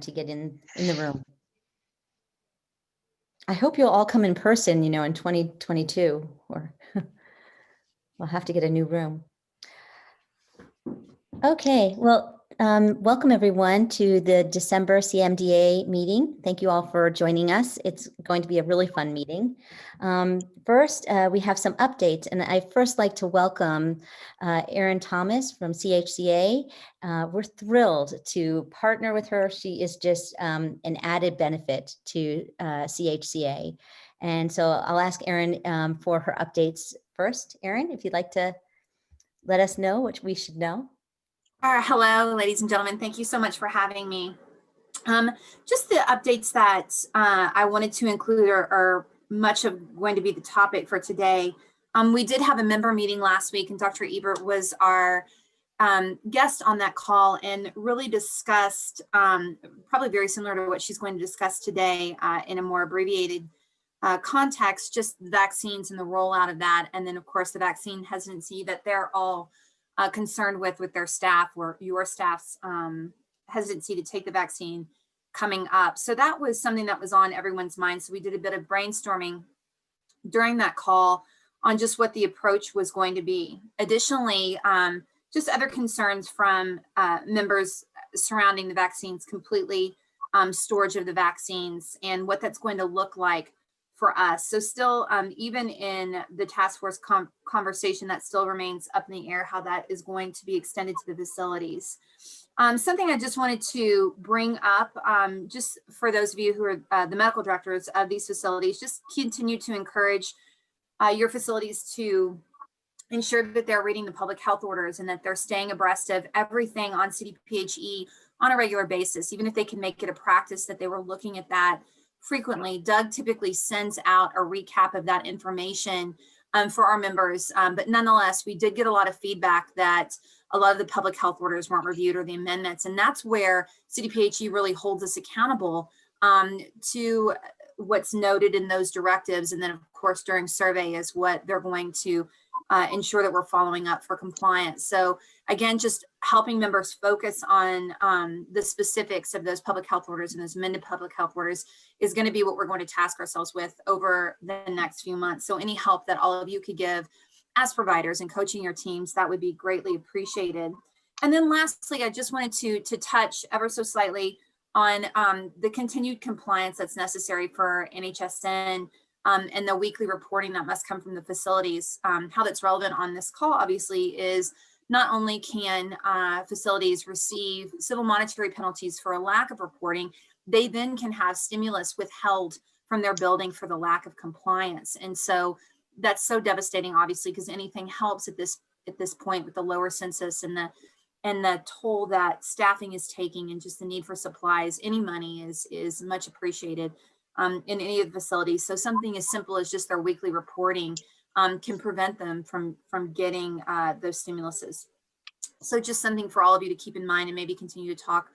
to get in the room. I hope you'll all come in person, in 2022, or we'll have to get a new room. Okay, well, welcome everyone to the December CMDA meeting. Thank you all for joining us. It's going to be a really fun meeting. First, we have some updates, and I first like to welcome Erin Thomas from CHCA. We're thrilled to partner with her. She is just an added benefit to CHCA. And so I'll ask Erin for her updates first. Erin, if you'd like to let us know what we should know. Hello, ladies and gentlemen. Thank you so much for having me. Just the updates that I wanted to include are much of going to be the topic for today. We did have a member meeting last week, and Dr. Ebert was our guest on that call and really discussed, probably very similar to what she's going to discuss today in a more abbreviated context, just vaccines and the rollout of that. And then, of course, the vaccine hesitancy that they're all concerned with their staff, or your staff's hesitancy to take the vaccine coming up. So that was something that was on everyone's mind. So we did a bit of brainstorming during that call on just what the approach was going to be. Additionally, just other concerns from members surrounding the vaccines completely, storage of the vaccines, and what that's going to look like for us. So still, even in the task force conversation, that still remains up in the air, how that is going to be extended to the facilities. Something I just wanted to bring up, just for those of you who are the medical directors of these facilities, just continue to encourage your facilities to ensure that they're reading the public health orders and that they're staying abreast of everything on CDPHE on a regular basis, even if they can make it a practice that they were looking at that frequently. Doug typically sends out a recap of that information for our members, but nonetheless, we did get a lot of feedback that a lot of the public health orders weren't reviewed, or the amendments, and that's where CDPHE really holds us accountable to what's noted in those directives, and then of course during survey is what they're going to ensure that we're following up for compliance. So again, just helping members focus on the specifics of those public health orders and those amended public health orders is going to be what we're going to task ourselves with over the next few months. So any help that all of you could give as providers and coaching your teams, that would be greatly appreciated. And then lastly, I just wanted to touch ever so slightly on the continued compliance that's necessary for NHSN and the weekly reporting that must come from the facilities. How that's relevant on this call, obviously, is not only can facilities receive civil monetary penalties for a lack of reporting, they then can have stimulus withheld from their building for the lack of compliance. And so that's so devastating, obviously, because anything helps at this point with the lower census and the toll that staffing is taking, and just the need for supplies. Any money is much appreciated in any of the facilities. So something as simple as just their weekly reporting can prevent them from getting those stimuluses. So just something for all of you to keep in mind, and maybe continue to talk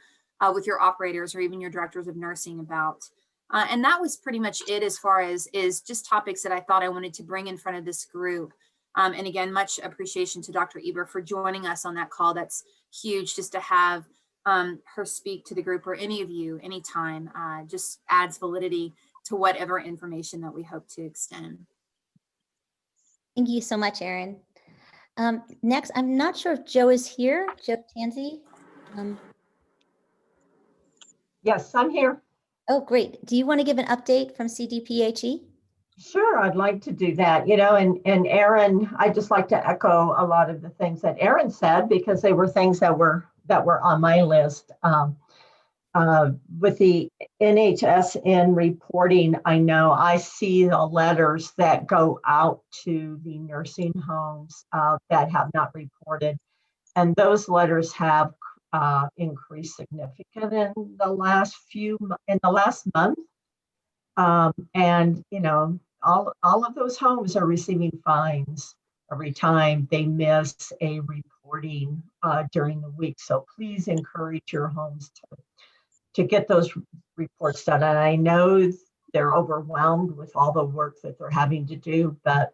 with your operators or even your directors of nursing about. And that was pretty much it as far as is just topics that I thought I wanted to bring in front of this group. And again, much appreciation to Dr. Ebert for joining us on that call. That's huge, just to have her speak to the group, or any of you anytime, just adds validity to whatever information that we hope to extend. Thank you so much, Erin. Next, I'm not sure if Joe is here. Joe Tansey. Yes, I'm here. Oh, great. Do you want to give an update from CDPHE? Sure, I'd like to do that. And Erin, I'd just like to echo a lot of the things that Erin said, because they were things that were on my list. With the NHSN reporting, I know I see the letters that go out to the nursing homes that have not reported, and those letters have increased significantly in the last month. And all of those homes are receiving fines every time they miss a reporting during the week. So please encourage your homes to get those reports done. And I know they're overwhelmed with all the work that they're having to do, but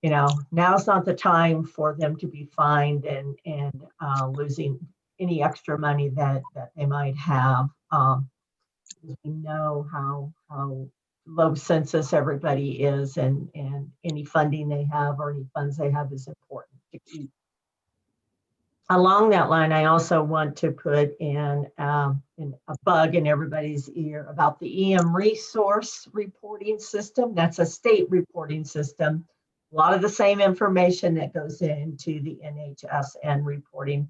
now's not the time for them to be fined and losing any extra money that they might have. We know how low census everybody is, and any funding they have or any funds they have is important to keep. Along that line, I also want to put in a bug in everybody's ear about the EM resource reporting system. That's a state reporting system. A lot of the same information that goes into the NHSN reporting,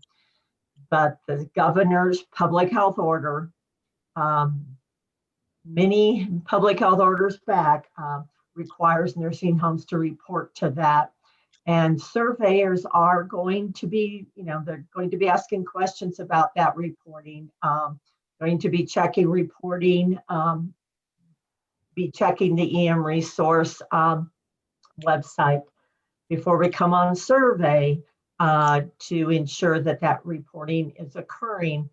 but the governor's public health order, many public health orders back, requires nursing homes to report to that. And surveyors are going to be, they're going to be asking questions about that reporting, going to be checking reporting, be checking the EM resource website before we come on survey to ensure that that reporting is occurring.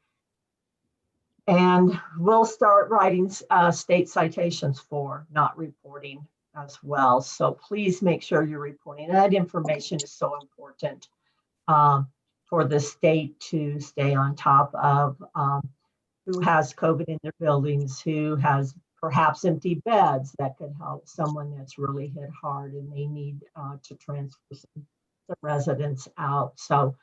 And we'll start writing state citations for not reporting as well. So please make sure you're reporting. That information is so important for the state to stay on top of who has COVID in their buildings, who has perhaps empty beds that could help someone that's really hit hard and they need to transfer some residents out. So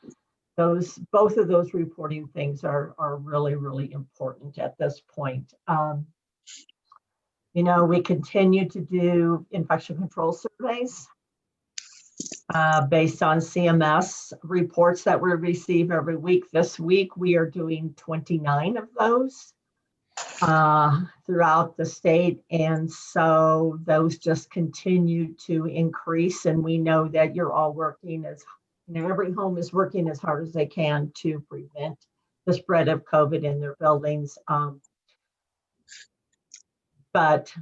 both of those reporting things are really, really important at this point. We continue to do infection control surveys based on CMS reports that we receive every week. This week, we are doing 29 of those throughout the state. And so those just continue to increase. And we know that you're all working every home is working as hard as they can to prevent the spread of COVID in their buildings. But,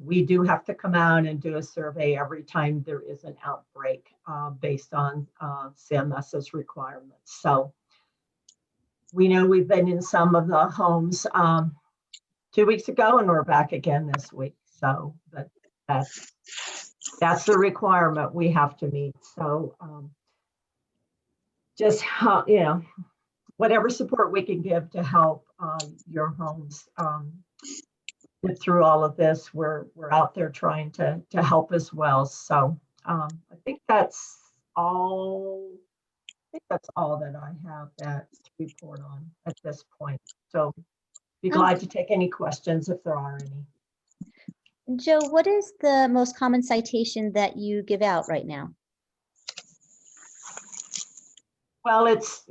we do have to come out and do a survey every time there is an outbreak based on CMS's requirements. So we know we've been in some of the homes 2 weeks ago and we're back again this week. So but that's the requirement we have to meet. So just whatever support we can give to help your homes get through all of this, we're out there trying to help as well. So I think that's all. That I have that to report on at this point. So be glad to take any questions if there are any. Joe, what is the most common citation that you give out right now? Well, it's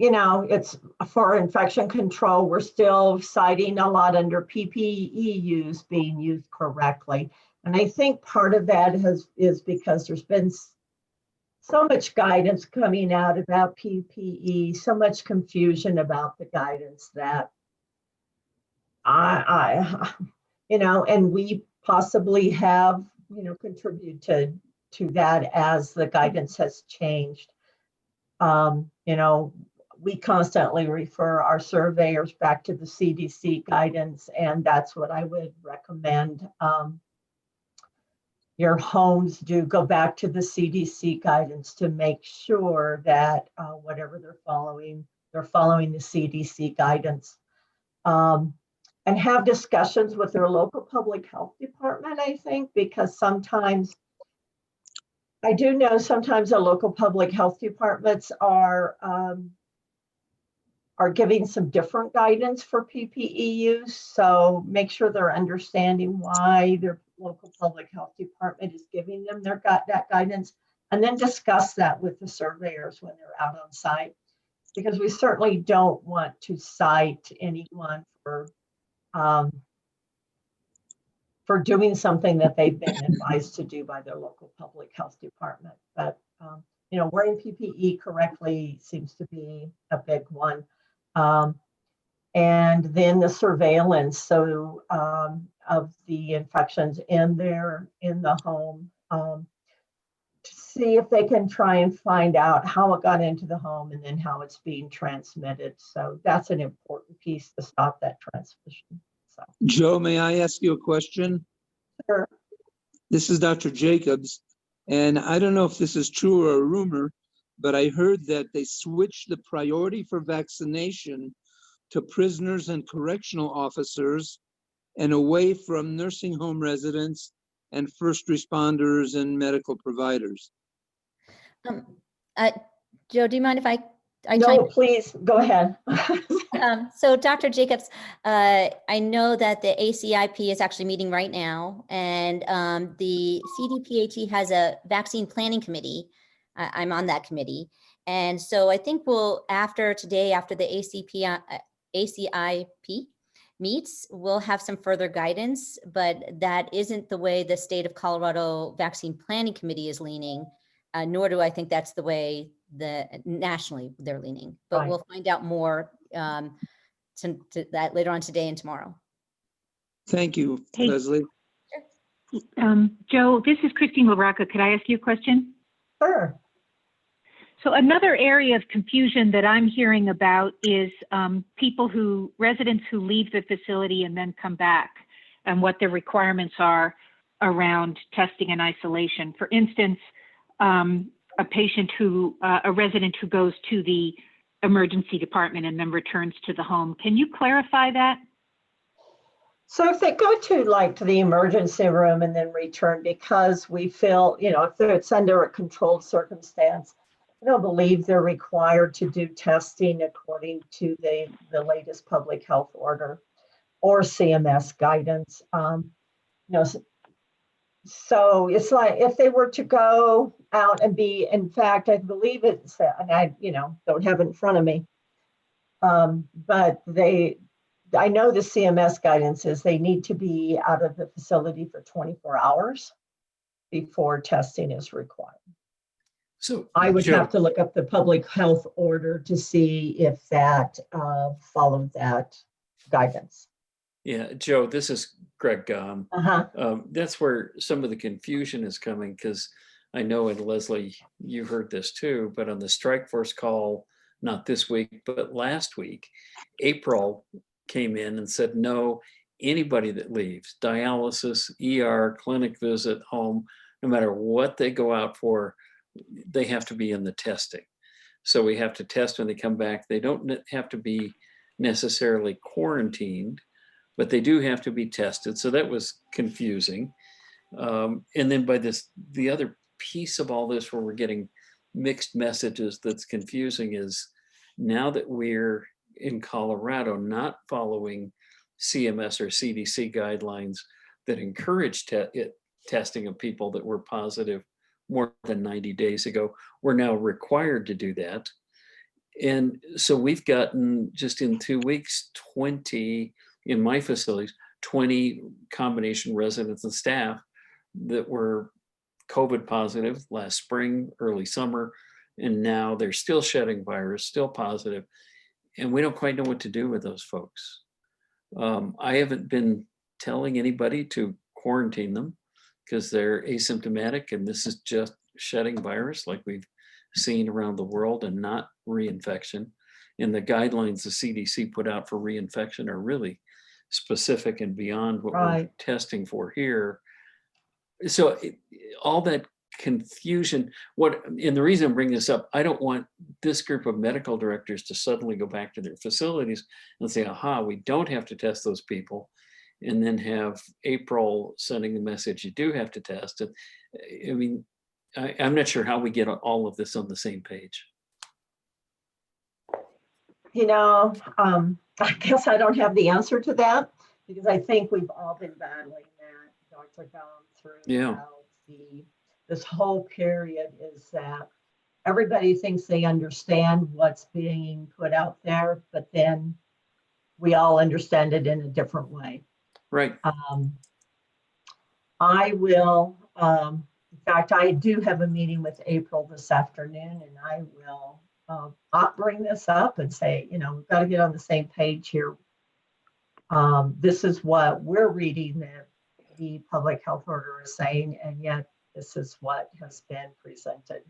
for infection control. We're still citing a lot under PPE use being used correctly. And I think part of that is because there's been so much guidance coming out about PPE, so much confusion about the guidance that and we possibly have, contributed to that as the guidance has changed. We constantly refer our surveyors back to the CDC guidance, and that's what I would recommend. Your homes do go back to the CDC guidance to make sure that whatever they're following the CDC guidance. And have discussions with their local public health department, I think, because sometimes I do know sometimes the local public health departments are giving some different guidance for PPE use. So make sure they're understanding why their local public health department is giving them that guidance, and then discuss that with the surveyors when they're out on site, because we certainly don't want to cite anyone for doing something that they've been advised to do by their local public health department. But, wearing PPE correctly seems to be a big one. And then the surveillance, of the infections in the home, to see if they can try and find out how it got into the home and then how it's being transmitted. So that's an important piece to stop that transmission. So. Joe, may I ask you a question? Sure. This is Dr. Jacobs, and I don't know if this is true or a rumor, but I heard that they switched the priority for vaccination to prisoners and correctional officers and away from nursing home residents and first responders and medical providers. Um, uh, Joe, do you mind if I chime No, please, go ahead. So Dr. Jacobs, I know that the ACIP is actually meeting right now, and the CDPHE has a vaccine planning committee. I'm on that committee. And so I think after today, after the ACIP meets, we'll have some further guidance, but that isn't the way the state of Colorado Vaccine Planning Committee is leaning, nor do I think that's the way nationally they're leaning, but Right. we'll find out more to that later on today and tomorrow. Thank you, Hey. Leslie. Joe, this is Christine LaRocca. Could I ask you a question? Sure. So another area of confusion that I'm hearing about is residents who leave the facility and then come back, and what their requirements are around testing and isolation. For instance, a resident who goes to the emergency department and then returns to the home. Can you clarify that? So if they go to the emergency room and then return because we feel, if it's under a controlled circumstance, I don't believe they're required to do testing according to the latest public health order or CMS guidance. So it's like if they were to go out and be, in fact, I believe it's, and I, don't have it in front of me, but I know the CMS guidance is they need to be out of the facility for 24 hours before testing is required. So I would Joe, have to look up the public health order to see if that followed that guidance. yeah, Joe, this is Greg. Uh-huh. That's where some of the confusion is coming, because I know, and Leslie, you heard this too, but on the strike force call, not this week, but last week, April came in and said, no, anybody that leaves, dialysis, ER, clinic visit, home, no matter what they go out for, they have to be in the testing. So we have to test when they come back. They don't have to be necessarily quarantined, but they do have to be tested. So that was confusing. And then the other piece of all this where we're getting mixed messages that's confusing is now that we're in Colorado not following CMS or CDC guidelines that encourage testing of people that were positive more than 90 days ago, we're now required to do that. And so we've gotten, just in 2 weeks, 20 in my facilities, 20 combination residents and staff that were COVID positive last spring, early summer, and now they're still shedding virus, still positive, and we don't quite know what to do with those folks. I haven't been telling anybody to quarantine them because they're asymptomatic, and this is just shedding virus like we've seen around the world and not reinfection. And the guidelines the CDC put out for reinfection are really specific and beyond what we're testing for here. So all that confusion, and the reason I'm bringing this up, I don't want this group of medical directors to suddenly go back to their facilities and say, aha, we don't have to test those people, and then have April sending the message, you do have to test it. I mean, I'm not sure how we get all of this on the same page. I guess I don't have the answer to that because I think we've all been battling that. Dr. gone through this whole period is that everybody thinks they understand what's being put out there, but then we all understand it in a different way. Right. I will, in fact, I do have a meeting with April this afternoon, and I will bring this up and say, we've got to get on the same page here. This is what we're reading that the public health order is saying, and yet this is what has been presented.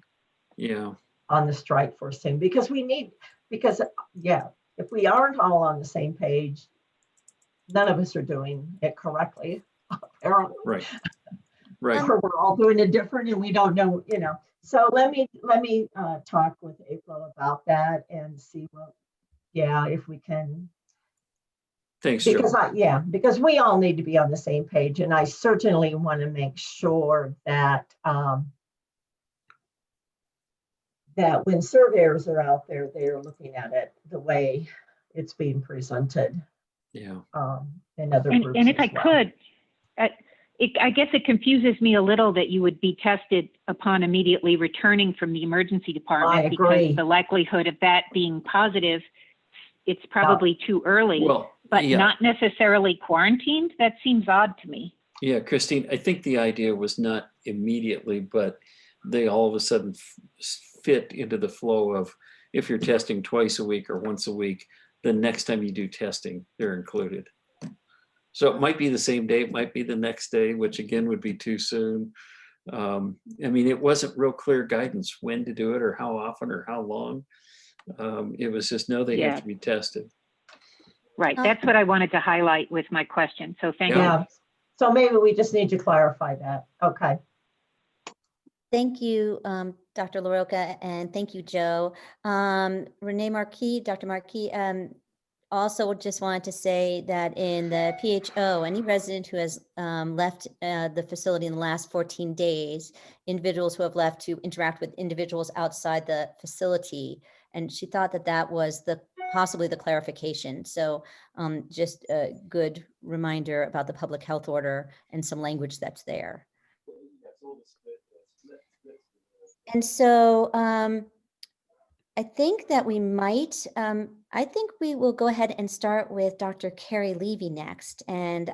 Yeah. On the strike force thing, because if we aren't all on the same page, none of us are doing it correctly, apparently. Right. Right. or we're all doing it different and we don't know, So let me talk with April about that and see if we can. Thanks, Joe. Because we all need to be on the same page, and I certainly want to make sure that that when surveyors are out there, they are looking at it the way it's being presented. Yeah. In other groups. And if I as well. could, I guess it confuses me a little that you would be tested upon immediately returning from the emergency department. I agree. Because the likelihood of that being positive, it's probably too early. Well, but yeah. not necessarily quarantined. That seems odd to me. Yeah, Christine, I think the idea was not immediately, but they all of a sudden fit into the flow of if you're testing twice a week or once a week, the next time you do testing, they're included. So it might be the same day, it might be the next day, which again would be too soon. I mean, it wasn't real clear guidance when to do it or how often or how long. It was just, no, they have to be tested. Right, that's what I wanted to highlight with my question. So thank you. So maybe we just need to clarify that. Okay. Thank you, Dr. LaRocca, and thank you, Joe. Renee Marquis, Dr. Marquis, also just wanted to say that in the PHO, any resident who has left the facility in the last 14 days, individuals who have left to interact with individuals outside the facility, and she thought that that was possibly the clarification. So just a good reminder about the public health order and some language that's there. And so I think that we might, I think we will go ahead and start with Dr. Cari Levy next. And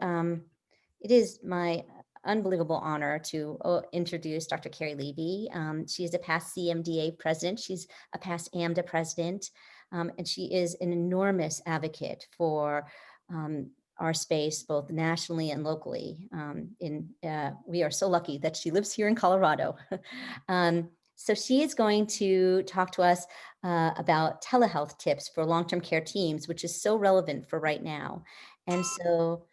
it is my unbelievable honor to introduce Dr. Cari Levy. She is a past CMDA president. She's a past AMDA president. And she is an enormous advocate for our space, both nationally and locally. We are so lucky that she lives here in Colorado. So she is going to talk to us about telehealth tips for long-term care teams, which is so relevant for right now. And so,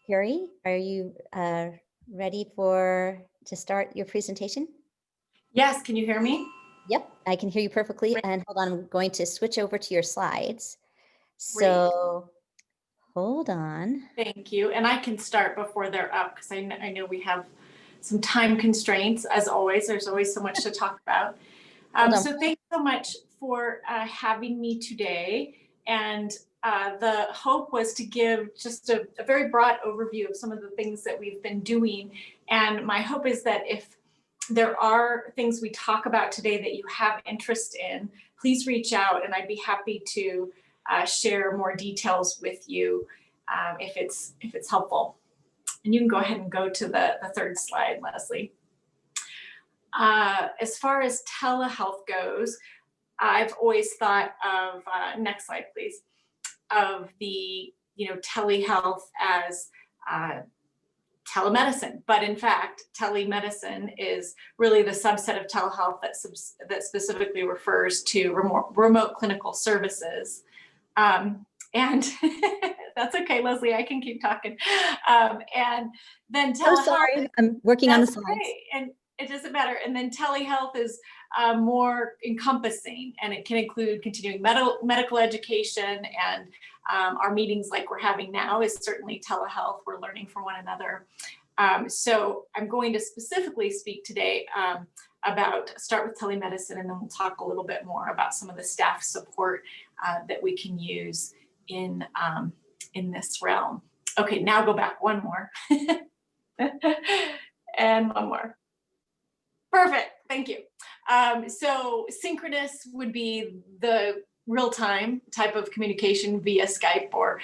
Cari, are you ready to start your presentation? Yes, can you hear me? Yep, I can hear you perfectly. And hold on, I'm going to switch over to your slides. So hold on. Thank you. And I can start before they're up because I know we have some time constraints. As always, there's always so much to talk about. So thanks so much for having me today. And the hope was to give just a very broad overview of some of the things that we've been doing. And my hope is that if there are things we talk about today that you have interest in, please reach out and I'd be happy to share more details with you if it's helpful. And you can go ahead and go to the third slide, Leslie. As far as telehealth goes, I've always thought of, next slide, please, of the, telehealth as telemedicine. But in fact, telemedicine is really the subset of telehealth that specifically refers to remote clinical services. And that's okay, Leslie, I can keep talking. And then telehealth. Oh, sorry, I'm working on the slides. Okay. And it doesn't matter. And then telehealth is more encompassing, and it can include continuing medical education, and our meetings like we're having now is certainly telehealth. We're learning from one another. So I'm going to specifically speak today start with telemedicine, and then we'll talk a little bit more about some of the staff support that we can use in this realm. Okay, now go back one more. And one more. Perfect, thank you. So synchronous would be the real-time type of communication via Skype or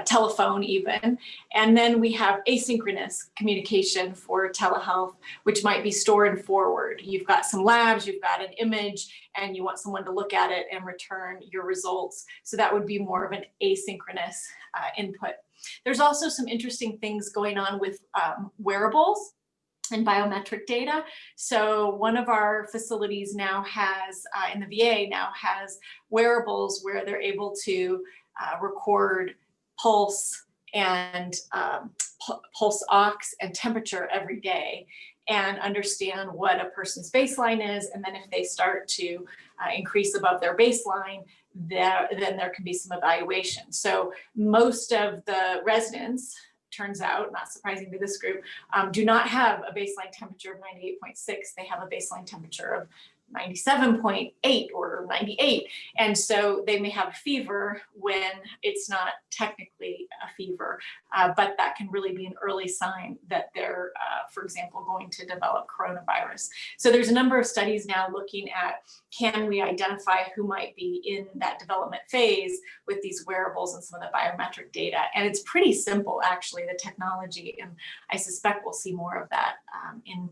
telephone even. And then we have asynchronous communication for telehealth, which might be store and forward. You've got some labs, you've got an image, and you want someone to look at it and return your results. So that would be more of an asynchronous input. There's also some interesting things going on with wearables and biometric data. So one of our facilities now has, in the VA now has wearables where they're able to record pulse and pulse ox and temperature every day and understand what a person's baseline is. And then if they start to increase above their baseline, then there can be some evaluation. So most of the residents, turns out, not surprising to this group, do not have a baseline temperature of 98.6. They have a baseline temperature of 97.8 or 98. And so they may have a fever when it's not technically a fever, but that can really be an early sign that they're, for example, going to develop coronavirus. So there's a number of studies now looking at, can we identify who might be in that development phase with these wearables and some of the biometric data? And it's pretty simple, actually, the technology, and I suspect we'll see more of that in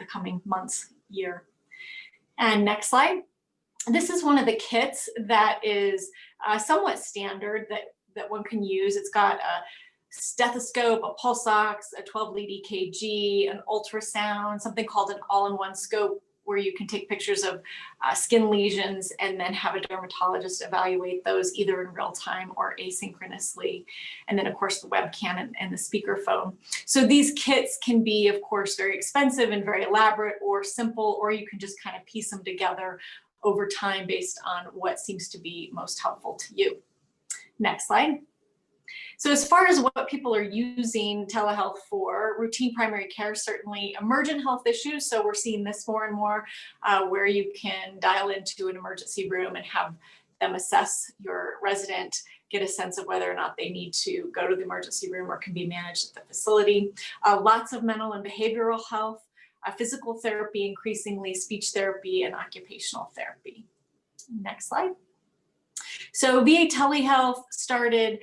the coming months, year. And next slide. This is one of the kits that is somewhat standard that one can use. It's got a stethoscope, a pulse ox, a 12 lead EKG, an ultrasound, something called an all-in-one scope, where you can take pictures of skin lesions and then have a dermatologist evaluate those either in real time or asynchronously. And then of course the webcam and the speakerphone. So these kits can be, of course, very expensive and very elaborate, or simple, or you can just kind of piece them together over time based on what seems to be most helpful to you. Next slide. So as far as what people are using telehealth for, routine primary care, certainly emergent health issues. So we're seeing this more and more where you can dial into an emergency room and have them assess your resident, get a sense of whether or not they need to go to the emergency room or can be managed at the facility. Lots of mental and behavioral health, physical therapy, increasingly speech therapy and occupational therapy. Next slide. So VA Telehealth started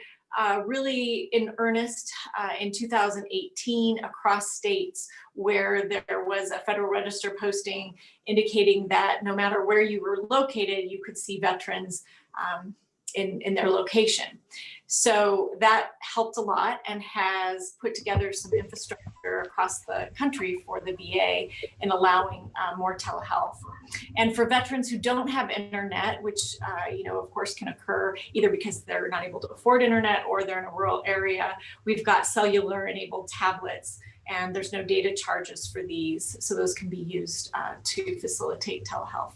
really in earnest in 2018 across states, where there was a Federal Register posting indicating that no matter where you were located, you could see veterans in their location. So that helped a lot and has put together some infrastructure across the country for the VA in allowing more telehealth. And for veterans who don't have internet, which of course can occur either because they're not able to afford internet or they're in a rural area, we've got cellular enabled tablets, and there's no data charges for these. So those can be used to facilitate telehealth.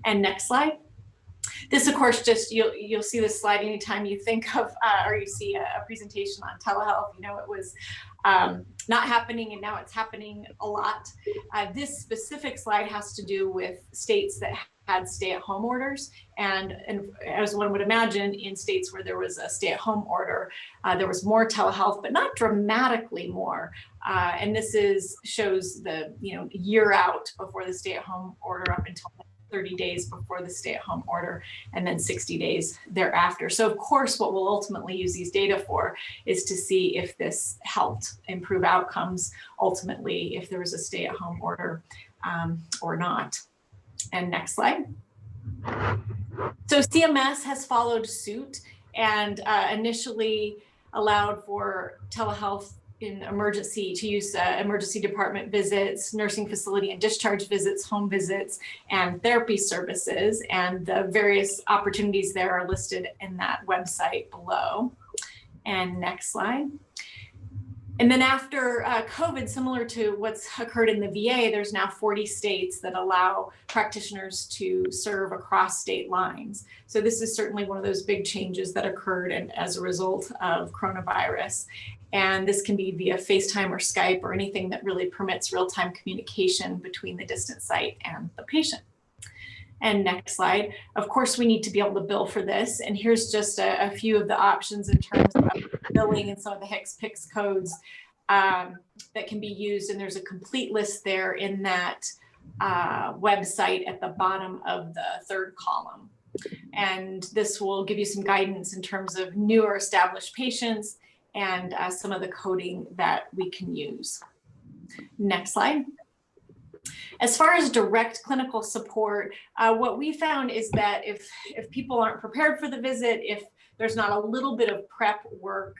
And next slide. This, of course, just you'll see this slide anytime you think of or you see a presentation on telehealth. It was not happening, and now it's happening a lot. This specific slide has to do with states that had stay-at-home orders, and as one would imagine, in states where there was a stay-at-home order, there was more telehealth, but not dramatically more. And this shows the year out before the stay-at-home order up until 30 days before the stay-at-home order, and then 60 days thereafter. So of course, what we'll ultimately use these data for is to see if this helped improve outcomes, ultimately, if there was a stay-at-home order or not. And next slide. So CMS has followed suit and initially allowed for telehealth in emergency, to use emergency department visits, nursing facility and discharge visits, home visits, and therapy services. And the various opportunities there are listed in that website below. And next slide. And then after COVID, similar to what's occurred in the VA, there's now 40 states that allow practitioners to serve across state lines. So this is certainly one of those big changes that occurred as a result of coronavirus. And this can be via FaceTime or Skype or anything that really permits real-time communication between the distant site and the patient. And next slide. Of course, we need to be able to bill for this. And here's just a few of the options in terms of billing and some of the HCPCS codes that can be used. And there's a complete list there in that website at the bottom of the third column. And this will give you some guidance in terms of new or established patients and some of the coding that we can use. Next slide. As far as direct clinical support, what we found is that if people aren't prepared for the visit, if there's not a little bit of prep work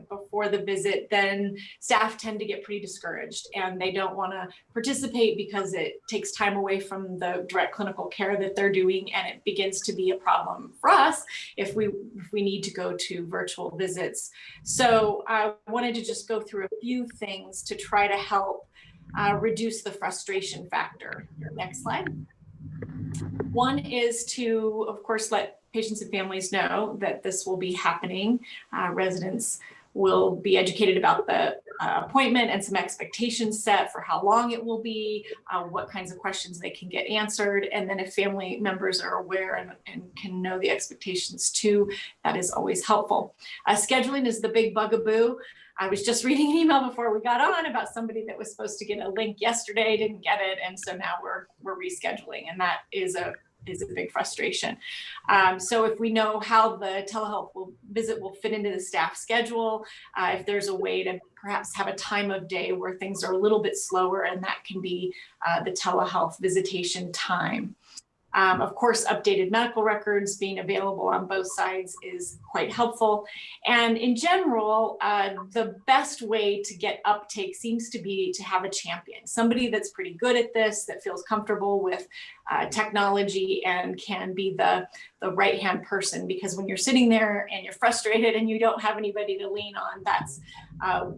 before the visit, then staff tend to get pretty discouraged and they don't want to participate because it takes time away from the direct clinical care that they're doing, and it begins to be a problem for us if we need to go to virtual visits. So I wanted to just go through a few things to try to help reduce the frustration factor. Next slide. One is to, of course, let patients and families know that this will be happening. Residents will be educated about the appointment and some expectations set for how long it will be, what kinds of questions they can get answered. And then if family members are aware and can know the expectations too, that is always helpful. Scheduling is the big bugaboo. I was just reading an email before we got on about somebody that was supposed to get a link yesterday, didn't get it. And so now we're rescheduling, and that is a big frustration. So if we know how the telehealth visit will fit into the staff schedule, if there's a way to perhaps have a time of day where things are a little bit slower, and that can be the telehealth visitation time. Of course, updated medical records being available on both sides is quite helpful. And in general, the best way to get uptake seems to be to have a champion, somebody that's pretty good at this, that feels comfortable with technology and can be the right-hand person. Because when you're sitting there and you're frustrated and you don't have anybody to lean on, that's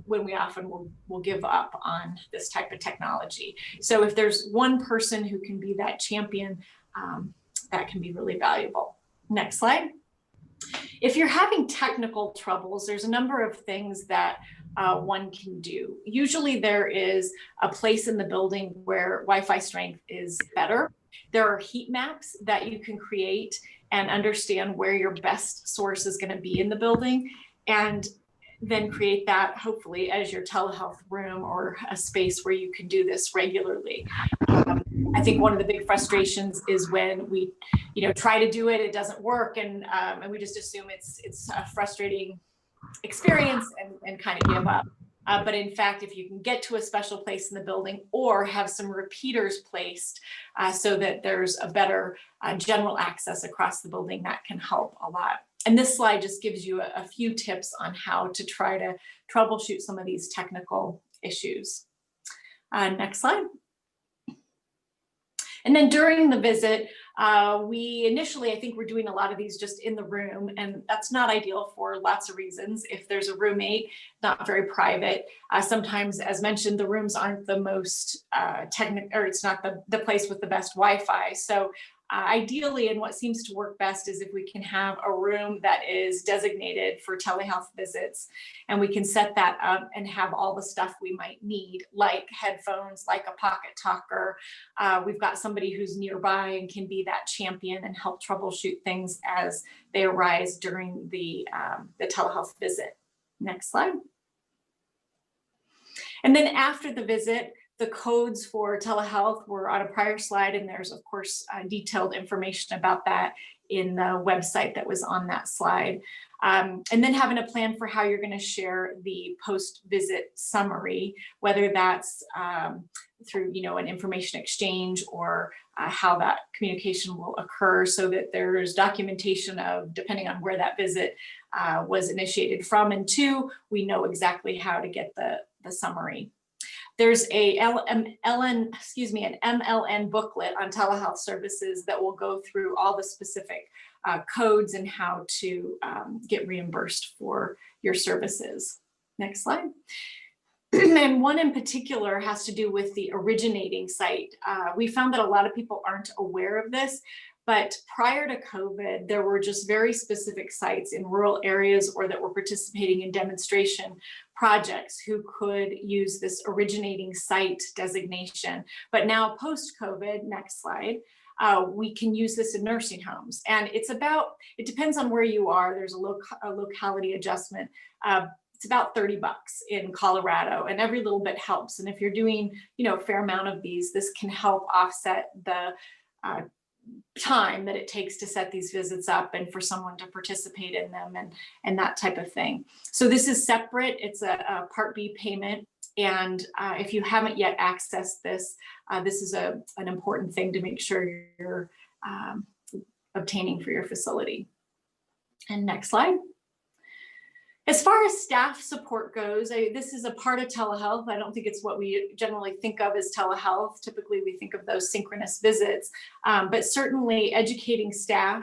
when we often will give up on this type of technology. So if there's one person who can be that champion, that can be really valuable. Next slide. If you're having technical troubles, there's a number of things that one can do. Usually there is a place in the building where Wi-Fi strength is better. There are heat maps that you can create and understand where your best source is going to be in the building, and then create that hopefully as your telehealth room or a space where you can do this regularly. I think one of the big frustrations is when we, try to do it, it doesn't work, and we just assume it's a frustrating experience and kind of give up. But in fact, if you can get to a special place in the building or have some repeaters placed so that there's a better general access across the building, that can help a lot. And this slide just gives you a few tips on how to try to troubleshoot some of these technical issues. Next slide. And then during the visit, we initially, I think we're doing a lot of these just in the room, and that's not ideal for lots of reasons. If there's a roommate, not very private. Sometimes, as mentioned, the rooms aren't the most technical, or it's not the place with the best Wi-Fi. So ideally, and what seems to work best is if we can have a room that is designated for telehealth visits, and we can set that up and have all the stuff we might need, like headphones, like a pocket talker. We've got somebody who's nearby and can be that champion and help troubleshoot things as they arise during the telehealth visit. Next slide. And then after the visit, the codes for telehealth were on a prior slide, and there's of course detailed information about that in the website that was on that slide. And then having a plan for how you're going to share the post-visit summary, whether that's through an information exchange or how that communication will occur, so that there's documentation of, depending on where that visit was initiated from and to, we know exactly how to get the summary. There's an MLN booklet on telehealth services that will go through all the specific codes and how to get reimbursed for your services. Next slide. And one in particular has to do with the originating site. We found that a lot of people aren't aware of this, but prior to COVID, there were just very specific sites in rural areas or that were participating in demonstration projects who could use this originating site designation. But now post-COVID, next slide, we can use this in nursing homes. And it depends on where you are. There's a locality adjustment. It's about $30 in Colorado, and every little bit helps. And if you're doing, a fair amount of these, this can help offset the time that it takes to set these visits up and for someone to participate in them and that type of thing. So this is separate. It's a Part B payment. And if you haven't yet accessed this, this is an important thing to make sure you're obtaining for your facility. And next slide. As far as staff support goes, this is a part of telehealth. I don't think it's what we generally think of as telehealth. Typically, we think of those synchronous visits, but certainly educating staff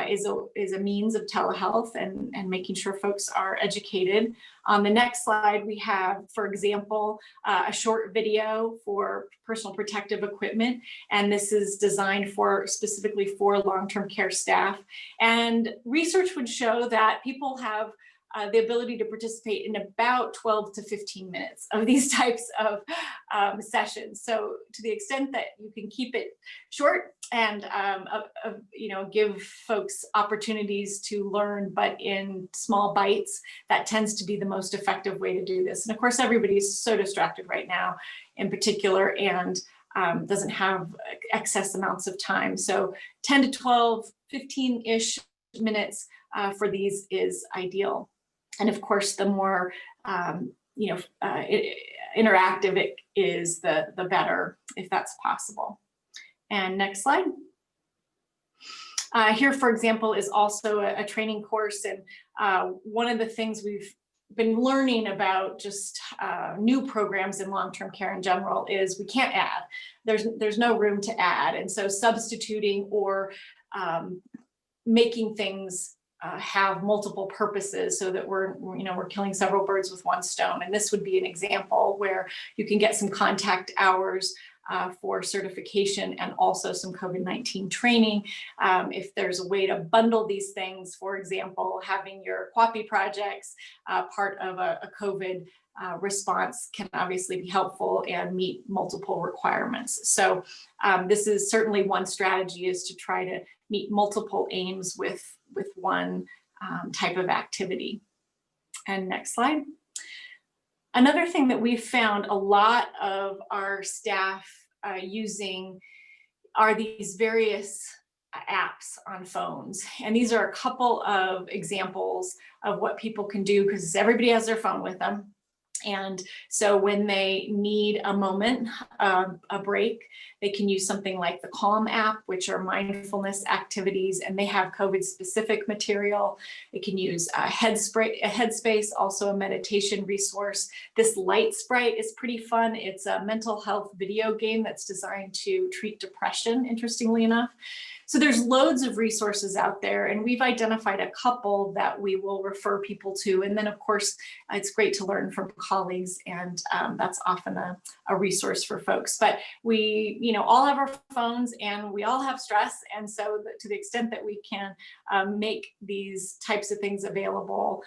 is a means of telehealth and making sure folks are educated. On the next slide, we have, for example, a short video for personal protective equipment, and this is designed specifically for long-term care staff. And research would show that people have the ability to participate in about 12 to 15 minutes of these types of sessions. So to the extent that you can keep it short and give folks opportunities to learn, but in small bites, that tends to be the most effective way to do this. And of course, everybody's so distracted right now in particular, and doesn't have excess amounts of time. So 10 to 12, 15-ish minutes for these is ideal. And of course, the more interactive it is, the better, if that's possible. And next slide. Here, for example, is also a training course. And one of the things we've been learning about just new programs in long-term care in general is we can't add. There's no room to add. And so substituting or making things have multiple purposes so that we're killing several birds with one stone. And this would be an example where you can get some contact hours for certification and also some COVID-19 training. If there's a way to bundle these things, for example, having your QAPI projects part of a COVID response can obviously be helpful and meet multiple requirements. So this is certainly one strategy, is to try to meet multiple aims with one type of activity. And next slide. Another thing that we've found a lot of our staff using are these various apps on phones. And these are a couple of examples of what people can do, because everybody has their phone with them. And so when they need a moment, a break, they can use something like the Calm app, which are mindfulness activities, and they have COVID-specific material. They can use Headspace, also a meditation resource. This Light Sprite is pretty fun. It's a mental health video game that's designed to treat depression, interestingly enough. So there's loads of resources out there, and we've identified a couple that we will refer people to. And then, of course, it's great to learn from colleagues, and that's often a resource for folks. But we, all have our phones, and we all have stress. And so to the extent that we can make these types of things available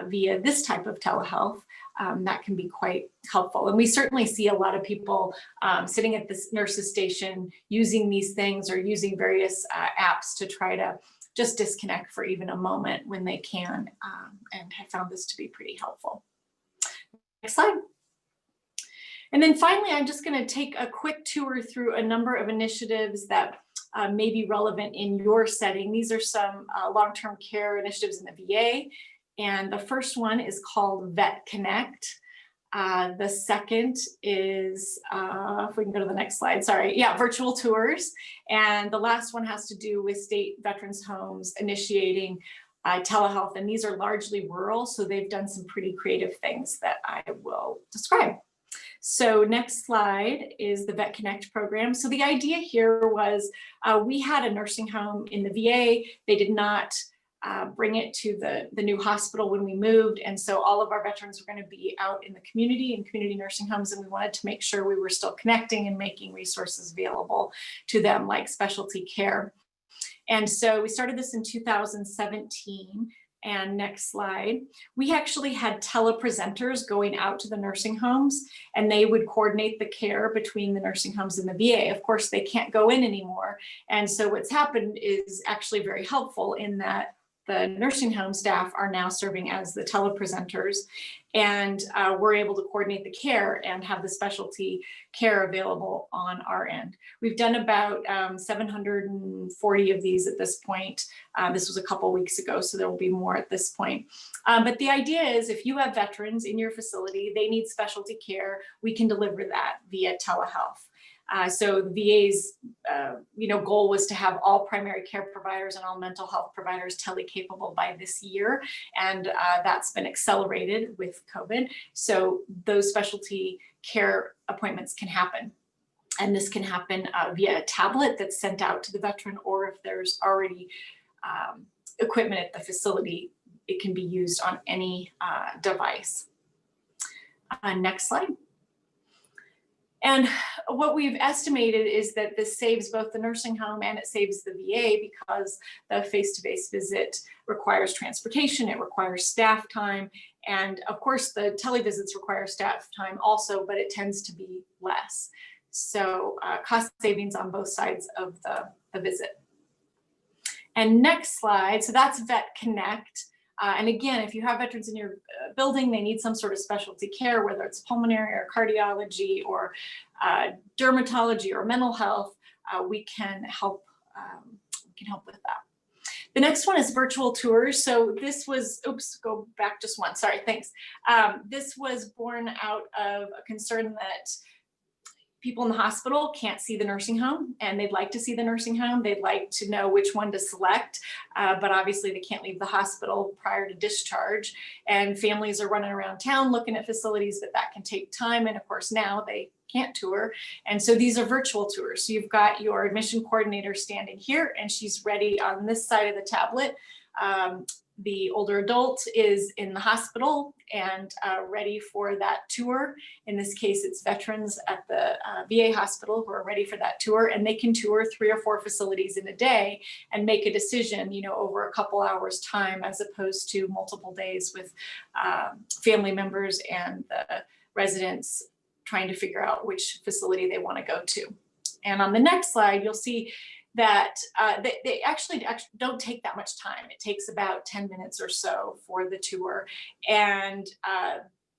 via this type of telehealth, that can be quite helpful. And we certainly see a lot of people sitting at this nurse's station using these things, or using various apps to try to just disconnect for even a moment when they can, and have found this to be pretty helpful. Next slide. And then finally, I'm just going to take a quick tour through a number of initiatives that may be relevant in your setting. These are some long-term care initiatives in the VA. And the first one is called Vet Connect. The second is, if we can go to the next slide, sorry. Yeah, virtual tours. And the last one has to do with state veterans homes initiating telehealth. And these are largely rural, so they've done some pretty creative things that I will describe. So next slide is the Vet Connect program. So the idea here was we had a nursing home in the VA. They did not bring it to the new hospital when we moved. And so all of our veterans were going to be out in the community, in community nursing homes. And we wanted to make sure we were still connecting and making resources available to them, like specialty care. And so we started this in 2017. And next slide. We actually had telepresenters going out to the nursing homes, and they would coordinate the care between the nursing homes and the VA. Of course, they can't go in anymore. And so what's happened is actually very helpful in that the nursing home staff are now serving as the telepresenters, and we're able to coordinate the care and have the specialty care available on our end. We've done about 740 of these at this point. This was a couple weeks ago, so there will be more at this point. But the idea is, if you have veterans in your facility, they need specialty care, we can deliver that via telehealth. So the VA's goal was to have all primary care providers and all mental health providers tele-capable by this year, and that's been accelerated with COVID. So those specialty care appointments can happen. And this can happen via a tablet that's sent out to the veteran, or if there's already equipment at the facility, it can be used on any device. Next slide. And what we've estimated is that this saves both the nursing home and it saves the VA, because the face-to-face visit requires transportation, it requires staff time, and of course the televisits require staff time also, but it tends to be less. So cost savings on both sides of the visit. And next slide, so that's Vet Connect. And again, if you have veterans in your building, they need some sort of specialty care, whether it's pulmonary or cardiology or dermatology or mental health, we can help with that. The next one is virtual tours. So this was, oops, go back just one, sorry, thanks. This was born out of a concern that people in the hospital can't see the nursing home, and they'd like to see the nursing home. They'd like to know which one to select, but obviously they can't leave the hospital prior to discharge. And families are running around town looking at facilities, but that can take time. And of course now they can't tour. And so these are virtual tours. So you've got your admission coordinator standing here, and she's ready on this side of the tablet. The older adult is in the hospital and ready for that tour. In this case, it's veterans at the VA hospital who are ready for that tour, and they can tour 3 or 4 facilities in a day and make a decision, over a couple hours time, as opposed to multiple days with family members and the residents trying to figure out which facility they want to go to. And on the next slide, you'll see that they actually don't take that much time. It takes about 10 minutes or so for the tour. And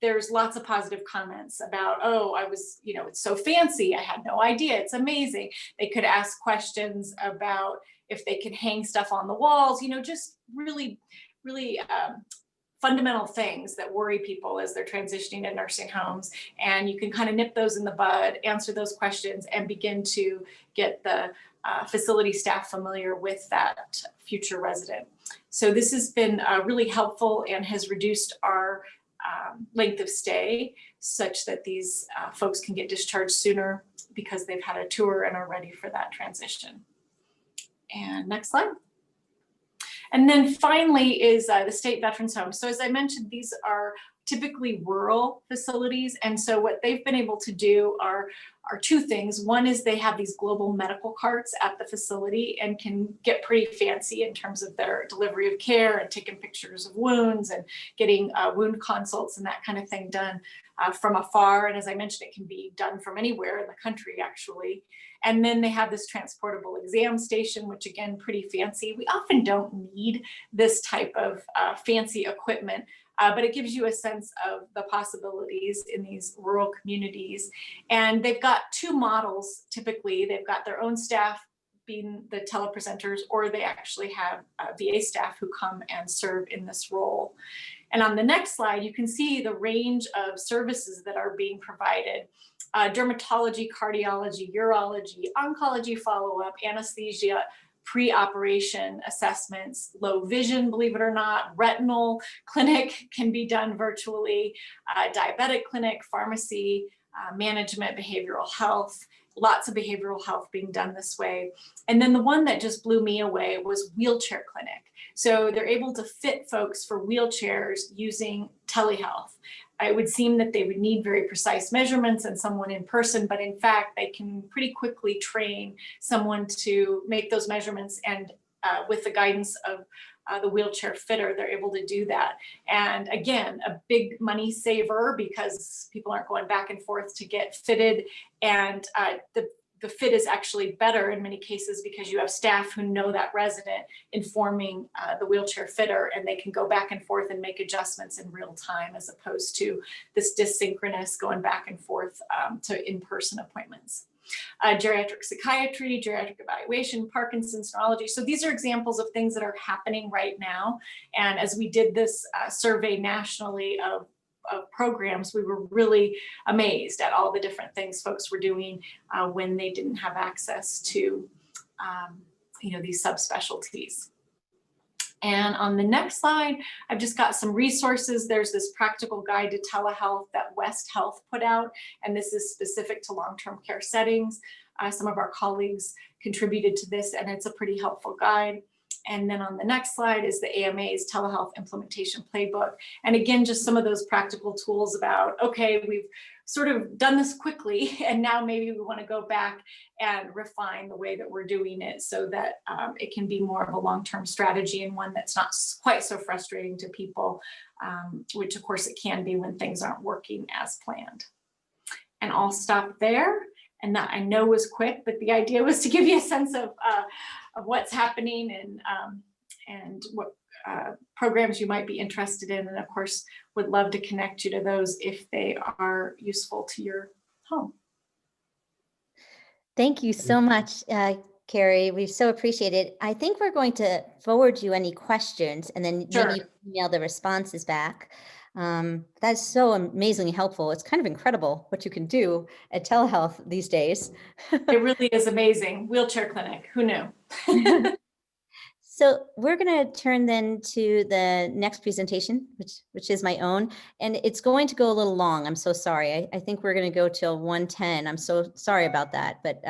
there's lots of positive comments about, oh, I was, it's so fancy. I had no idea. It's amazing. They could ask questions about if they can hang stuff on the walls, just really, really fundamental things that worry people as they're transitioning to nursing homes. And you can kind of nip those in the bud, answer those questions, and begin to get the facility staff familiar with that future resident. So this has been really helpful and has reduced our length of stay, such that these folks can get discharged sooner because they've had a tour and are ready for that transition. And next slide. And then finally is the state veterans home. So as I mentioned, these are typically rural facilities. And so what they've been able to do are 2 things. One is they have these global medical carts at the facility and can get pretty fancy in terms of their delivery of care and taking pictures of wounds and getting wound consults and that kind of thing done from afar. And as I mentioned, it can be done from anywhere in the country, actually. And then they have this transportable exam station, which again, pretty fancy. We often don't need this type of fancy equipment, but it gives you a sense of the possibilities in these rural communities. And they've got 2 models, typically. They've got their own staff being the telepresenters, or they actually have VA staff who come and serve in this role. And on the next slide, you can see the range of services that are being provided. Dermatology, cardiology, urology, oncology follow-up, anesthesia, pre-operation assessments, low vision, believe it or not, retinal clinic can be done virtually, diabetic clinic, pharmacy, management, behavioral health, lots of behavioral health being done this way. And then the one that just blew me away was wheelchair clinic. So they're able to fit folks for wheelchairs using telehealth. It would seem that they would need very precise measurements and someone in person, but in fact, they can pretty quickly train someone to make those measurements, and with the guidance of the wheelchair fitter, they're able to do that. And again, a big money saver because people aren't going back and forth to get fitted, and the fit is actually better in many cases because you have staff who know that resident informing the wheelchair fitter, and they can go back and forth and make adjustments in real time, as opposed to this dyssynchronous going back and forth to in-person appointments. Geriatric psychiatry, geriatric evaluation, Parkinson's, neurology. So these are examples of things that are happening right now. And as we did this survey nationally of of programs, we were really amazed at all the different things folks were doing when they didn't have access to these subspecialties. And on the next slide, I've just got some resources. There's this practical guide to telehealth that West Health put out, and this is specific to long-term care settings. Some of our colleagues contributed to this, and it's a pretty helpful guide. And then on the next slide is the AMA's telehealth implementation playbook. And again, just some of those practical tools about, okay, we've sort of done this quickly, and now maybe we want to go back and refine the way that we're doing it so that it can be more of a long-term strategy and one that's not quite so frustrating to people, which of course it can be when things aren't working as planned. And I'll stop there. And that I know was quick, but the idea was to give you a sense of what's happening and what programs you might be interested in. And of course, would love to connect you to those if they are useful to your home. Thank you so much, Cari. We so appreciate it. I think we're going to forward you any questions and then Sure. maybe email the responses back. That's so amazingly helpful. It's kind of incredible what you can do at telehealth these days. It really is amazing. Wheelchair clinic, who knew? So we're going to turn then to the next presentation, which is my own, and it's going to go a little long. I'm so sorry. I think we're going to go till 1:10. I'm so sorry about that, but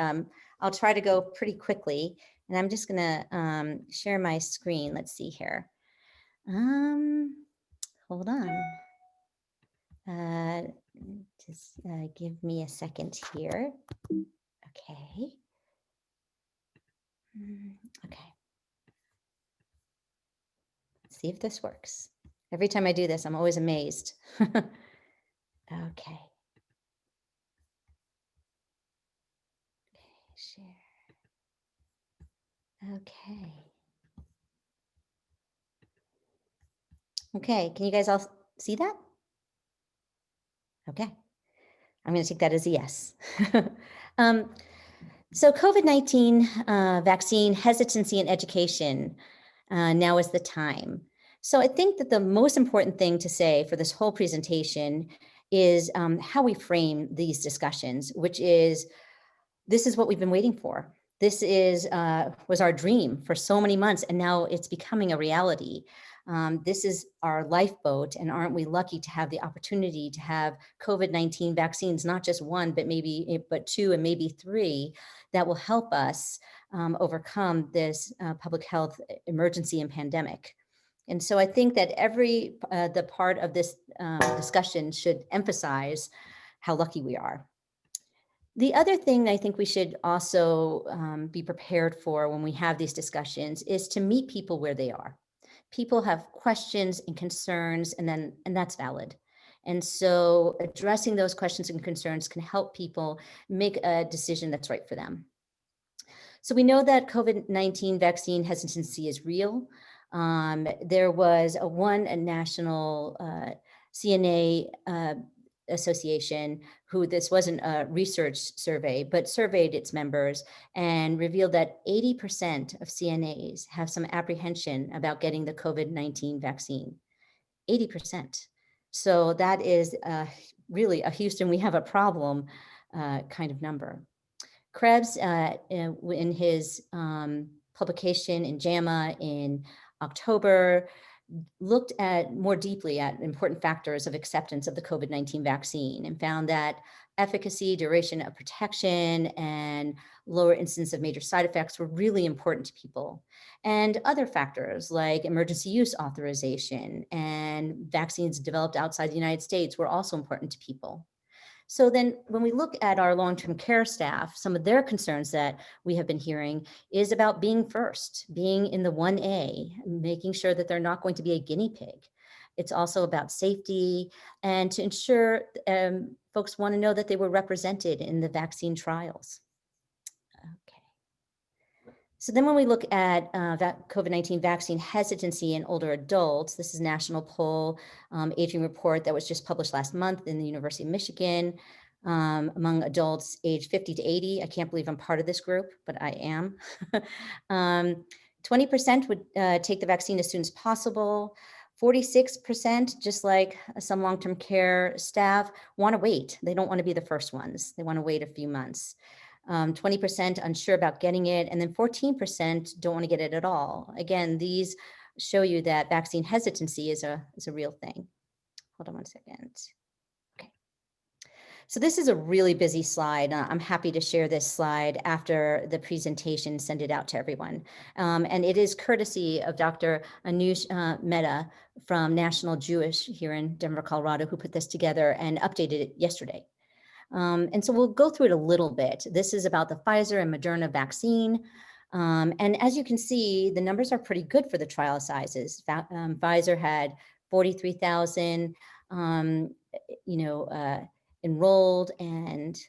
I'll try to go pretty quickly. And I'm just going to share my screen. Let's see here. Hold on. Just give me a second here. Okay. Okay. Let's see if this works. Every time I do this, I'm always amazed. Okay. Share. Okay. Okay, can you guys all see that? Okay, I'm going to take that as a yes. So COVID-19 vaccine hesitancy and education, now is the time. So I think that the most important thing to say for this whole presentation is how we frame these discussions, which is, this is what we've been waiting for. This was our dream for so many months, and now it's becoming a reality. This is our lifeboat, and aren't we lucky to have the opportunity to have COVID-19 vaccines, not just one, but two and maybe three, that will help us overcome this public health emergency and pandemic. And so I think that the part of this discussion should emphasize how lucky we are. The other thing I think we should also be prepared for when we have these discussions is to meet people where they are. People have questions and concerns, and that's valid. And so addressing those questions and concerns can help people make a decision that's right for them. So we know that COVID-19 vaccine hesitancy is real. There was a national CNA association this wasn't a research survey, but surveyed its members and revealed that 80% of CNAs have some apprehension about getting the COVID-19 vaccine. 80%. So that is really a Houston, we have a problem kind of number. Krebs, in his publication in JAMA in October, looked more deeply at important factors of acceptance of the COVID-19 vaccine and found that efficacy, duration of protection, and lower incidence of major side effects were really important to people. And other factors like emergency use authorization and vaccines developed outside the United States were also important to people. So then when we look at our long-term care staff, some of their concerns that we have been hearing is about being first, being in the 1A, making sure that they're not going to be a guinea pig. It's also about safety and to ensure folks want to know that they were represented in the vaccine trials. Okay. So then when we look at COVID-19 vaccine hesitancy in older adults, this is a national poll aging report that was just published last month in the University of Michigan among adults aged 50 to 80. I can't believe I'm part of this group, but I am. 20% would take the vaccine as soon as possible. 46%, just like some long-term care staff, want to wait. They don't want to be the first ones. They want to wait a few months. 20% unsure about getting it, and then 14% don't want to get it at all. Again, these show you that vaccine hesitancy is a real thing. Hold on one second. Okay. So this is a really busy slide. I'm happy to share this slide after the presentation, send it out to everyone. And it is courtesy of Dr. Anuj Mehta from National Jewish here in Denver, Colorado, who put this together and updated it yesterday. And so we'll go through it a little bit. This is about the Pfizer and Moderna vaccine. And as you can see, the numbers are pretty good for the trial sizes. Pfizer had 43,000, enrolled, and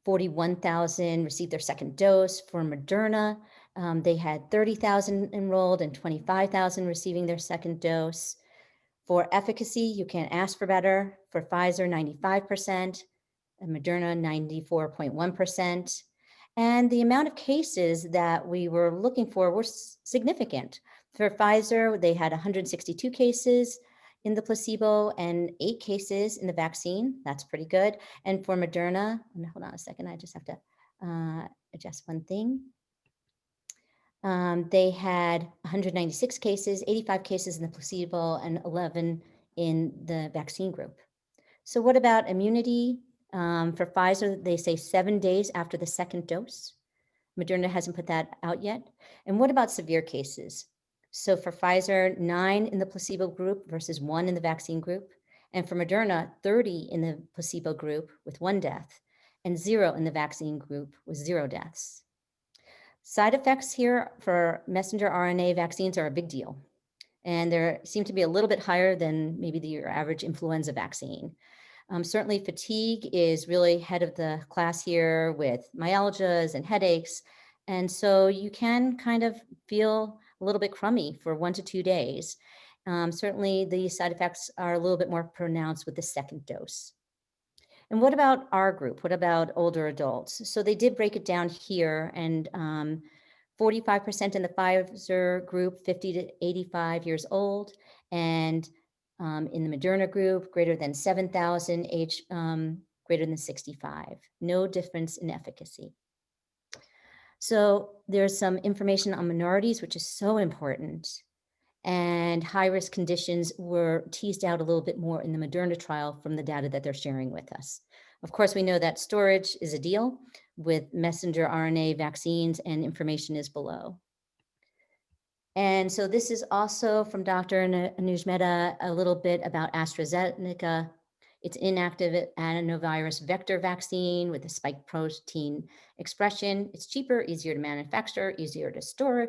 41,000 received their second dose. For Moderna, they had 30,000 enrolled and 25,000 receiving their second dose. For efficacy, you can't ask for better. For Pfizer, 95%, and Moderna, 94.1%. And the amount of cases that we were looking for were significant. For Pfizer, they had 162 cases in the placebo and 8 cases in the vaccine. That's pretty good. And for Moderna, hold on a second, I just have to adjust one thing. They had 196 cases, 85 cases in the placebo, and 11 in the vaccine group. So what about immunity? For Pfizer, they say 7 days after the second dose. Moderna hasn't put that out yet. And what about severe cases? So for Pfizer, 9 in the placebo group versus 1 in the vaccine group. And for Moderna, 30 in the placebo group with 1 death, and 0 in the vaccine group with 0 deaths. Side effects here for messenger RNA vaccines are a big deal. And there seem to be a little bit higher than maybe your average influenza vaccine. Certainly fatigue is really head of the class here with myalgias and headaches. And so you can kind of feel a little bit crummy for 1 to 2 days. Certainly the side effects are a little bit more pronounced with the second dose. And what about our group? What about older adults? So they did break it down here, and 45% in the Pfizer group, 50 to 85 years old, and in the Moderna group, greater than 7,000, age greater than 65. No difference in efficacy. So there's some information on minorities, which is so important. And high-risk conditions were teased out a little bit more in the Moderna trial from the data that they're sharing with us. Of course, we know that storage is a deal with messenger RNA vaccines, and information is below. And so this is also from Dr. Anuj Mehta, a little bit about AstraZeneca. It's inactive adenovirus vector vaccine with a spike protein expression. It's cheaper, easier to manufacture, easier to store.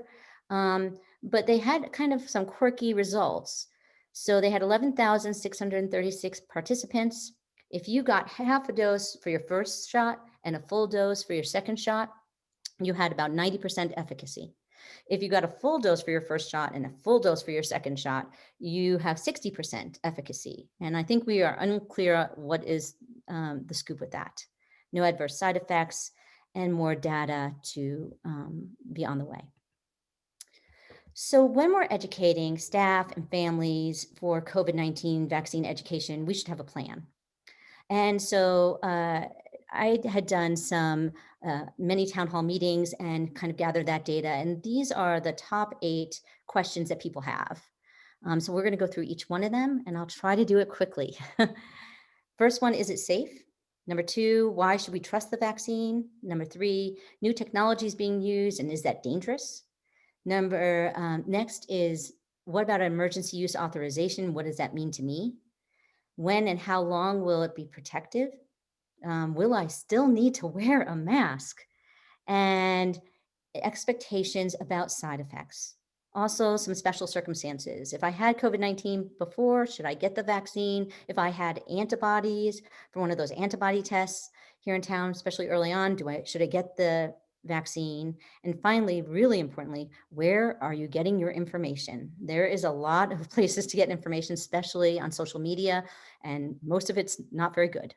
But they had kind of some quirky results. So they had 11,636 participants. If you got half a dose for your first shot and a full dose for your second shot, you had about 90% efficacy. If you got a full dose for your first shot and a full dose for your second shot, you have 60% efficacy. And I think we are unclear what is the scoop with that. No adverse side effects, and more data to be on the way. So when we're educating staff and families for COVID-19 vaccine education, we should have a plan. And so I had done many town hall meetings and kind of gathered that data. And these are the top 8 questions that people have. So we're going to go through each one of them, and I'll try to do it quickly. First one, is it safe? Number 2, why should we trust the vaccine? Number 3, new technologies being used, and is that dangerous? Next is, what about emergency use authorization? What does that mean to me? When and how long will it be protective? Will I still need to wear a mask? And expectations about side effects. Also, some special circumstances. If I had COVID-19 before, should I get the vaccine? If I had antibodies for one of those antibody tests here in town, especially early on, should I get the vaccine? And finally, really importantly, where are you getting your information? There is a lot of places to get information, especially on social media, and most of it's not very good.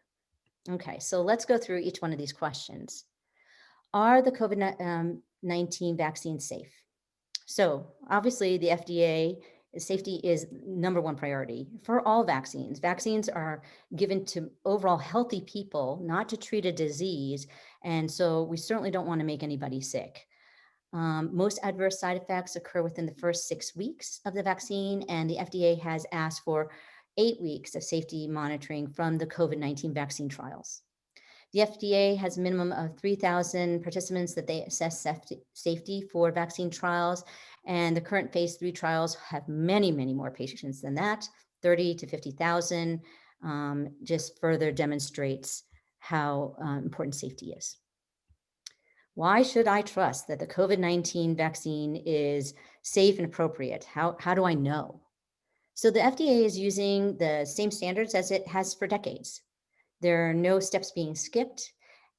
Okay, so let's go through each one of these questions. Are the COVID-19 vaccines safe? So obviously the FDA Safety is number one priority for all vaccines. Vaccines are given to overall healthy people, not to treat a disease. And so we certainly don't want to make anybody sick. Most adverse side effects occur within the first 6 weeks of the vaccine, and the FDA has asked for 8 weeks of safety monitoring from the COVID-19 vaccine trials. The FDA has a minimum of 3,000 participants that they assess safety for vaccine trials, and the current phase 3 trials have many, many more patients than that, 30 to 50,000, just further demonstrates how important safety is. Why should I trust that the COVID-19 vaccine is safe and appropriate? How do I know? So the FDA is using the same standards as it has for decades. There are no steps being skipped.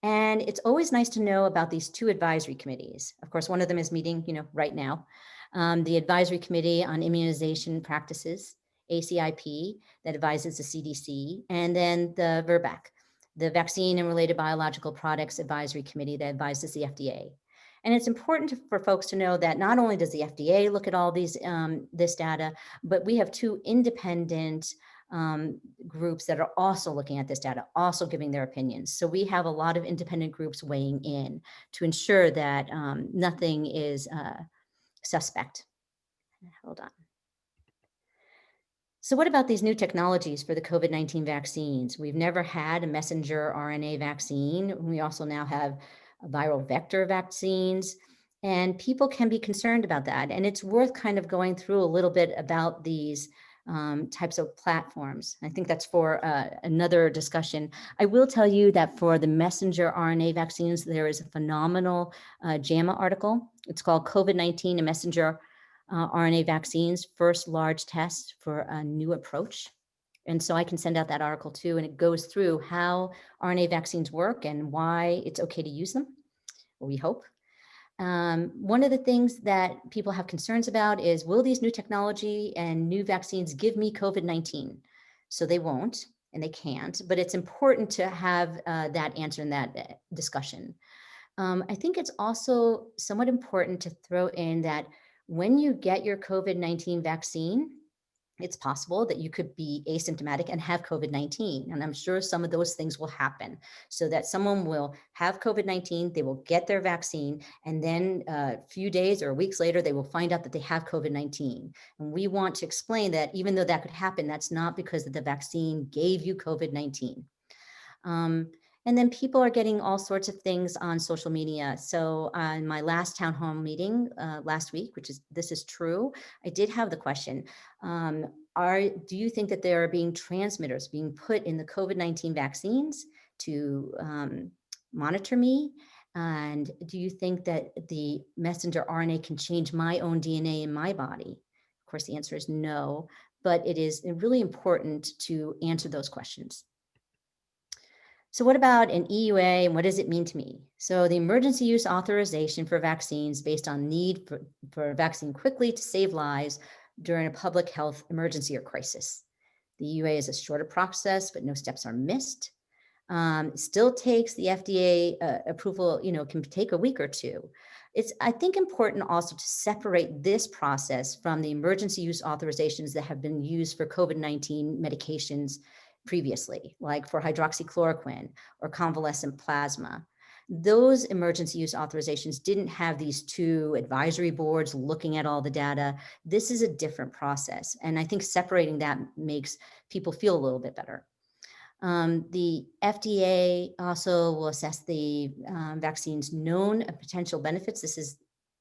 And it's always nice to know about these 2 advisory committees. Of course, one of them is meeting, right now. The Advisory Committee on Immunization Practices, ACIP, that advises the CDC, and then the VRBPAC, the Vaccine and Related Biological Products Advisory Committee that advises the FDA. And it's important for folks to know that not only does the FDA look at all these this data, but we have 2 independent groups that are also looking at this data, also giving their opinions. So we have a lot of independent groups weighing in to ensure that nothing is suspect. Hold on. So what about these new technologies for the COVID-19 vaccines? We've never had a messenger RNA vaccine. We also now have viral vector vaccines, and people can be concerned about that. And it's worth kind of going through a little bit about these types of platforms. I think that's for another discussion. I will tell you that for the messenger RNA vaccines, there is a phenomenal JAMA article. It's called COVID-19 and Messenger RNA Vaccines, First Large Test for a New Approach. And so I can send out that article too, and it goes through how RNA vaccines work and why it's okay to use them, we hope. One of the things that people have concerns about is, will these new technology and new vaccines give me COVID-19? So they won't, and they can't, but it's important to have that answer in that discussion. I think it's also somewhat important to throw in that when you get your COVID-19 vaccine, it's possible that you could be asymptomatic and have COVID-19. And I'm sure some of those things will happen, so that someone will have COVID-19, they will get their vaccine, and then a few days or weeks later, they will find out that they have COVID-19. And we want to explain that even though that could happen, that's not because the vaccine gave you COVID-19. And then people are getting all sorts of things on social media. So on my last town hall meeting last week, this is true, I did have the question, do you think that there are being transmitters being put in the COVID-19 vaccines to monitor me? And do you think that the messenger RNA can change my own DNA in my body? Of course, the answer is no, but it is really important to answer those questions. So what about an EUA and what does it mean to me? So the emergency use authorization for vaccines based on need for a vaccine quickly to save lives during a public health emergency or crisis. The EUA is a shorter process, but no steps are missed. Still takes the FDA approval, can take a week or 2. It's, I think, important also to separate this process from the emergency use authorizations that have been used for COVID-19 medications previously, like for hydroxychloroquine or convalescent plasma. Those emergency use authorizations didn't have these 2 advisory boards looking at all the data. This is a different process. And I think separating that makes people feel a little bit better. The FDA also will assess the vaccine's known and potential benefits. This is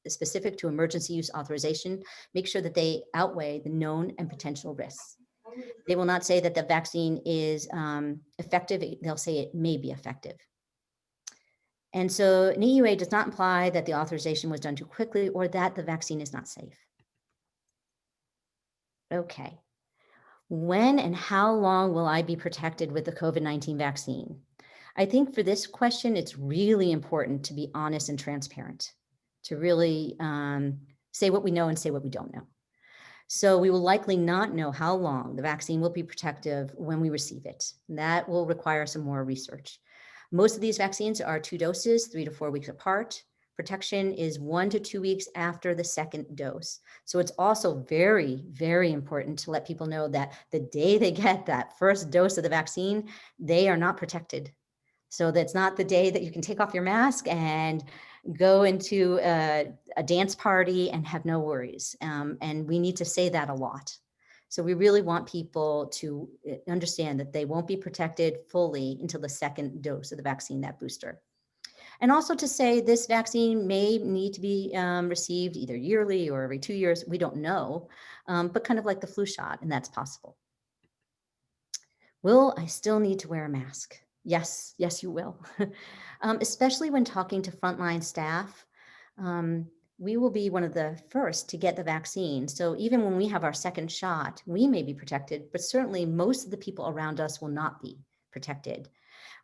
specific to emergency use authorization. Make sure that they outweigh the known and potential risks. They will not say that the vaccine is effective. They'll say it may be effective. And so an EUA does not imply that the authorization was done too quickly or that the vaccine is not safe. Okay. When and how long will I be protected with the COVID-19 vaccine? I think for this question, it's really important to be honest and transparent, to really say what we know and say what we don't know. So we will likely not know how long the vaccine will be protective when we receive it. That will require some more research. Most of these vaccines are 2 doses, 3 to 4 weeks apart. protection is 1 to 2 weeks after the second dose. So it's also very, very important to let people know that the day they get that first dose of the vaccine, they are not protected. So that's not the day that you can take off your mask and go into a dance party and have no worries. And we need to say that a lot. So we really want people to understand that they won't be protected fully until the second dose of the vaccine, that booster. And also to say this vaccine may need to be received either yearly or every 2 years. We don't know, but kind of like the flu shot, and that's possible. Will I still need to wear a mask? Yes, yes, you will. Especially when talking to frontline staff. We will be one of the first to get the vaccine. So even when we have our second shot, we may be protected, but certainly most of the people around us will not be protected.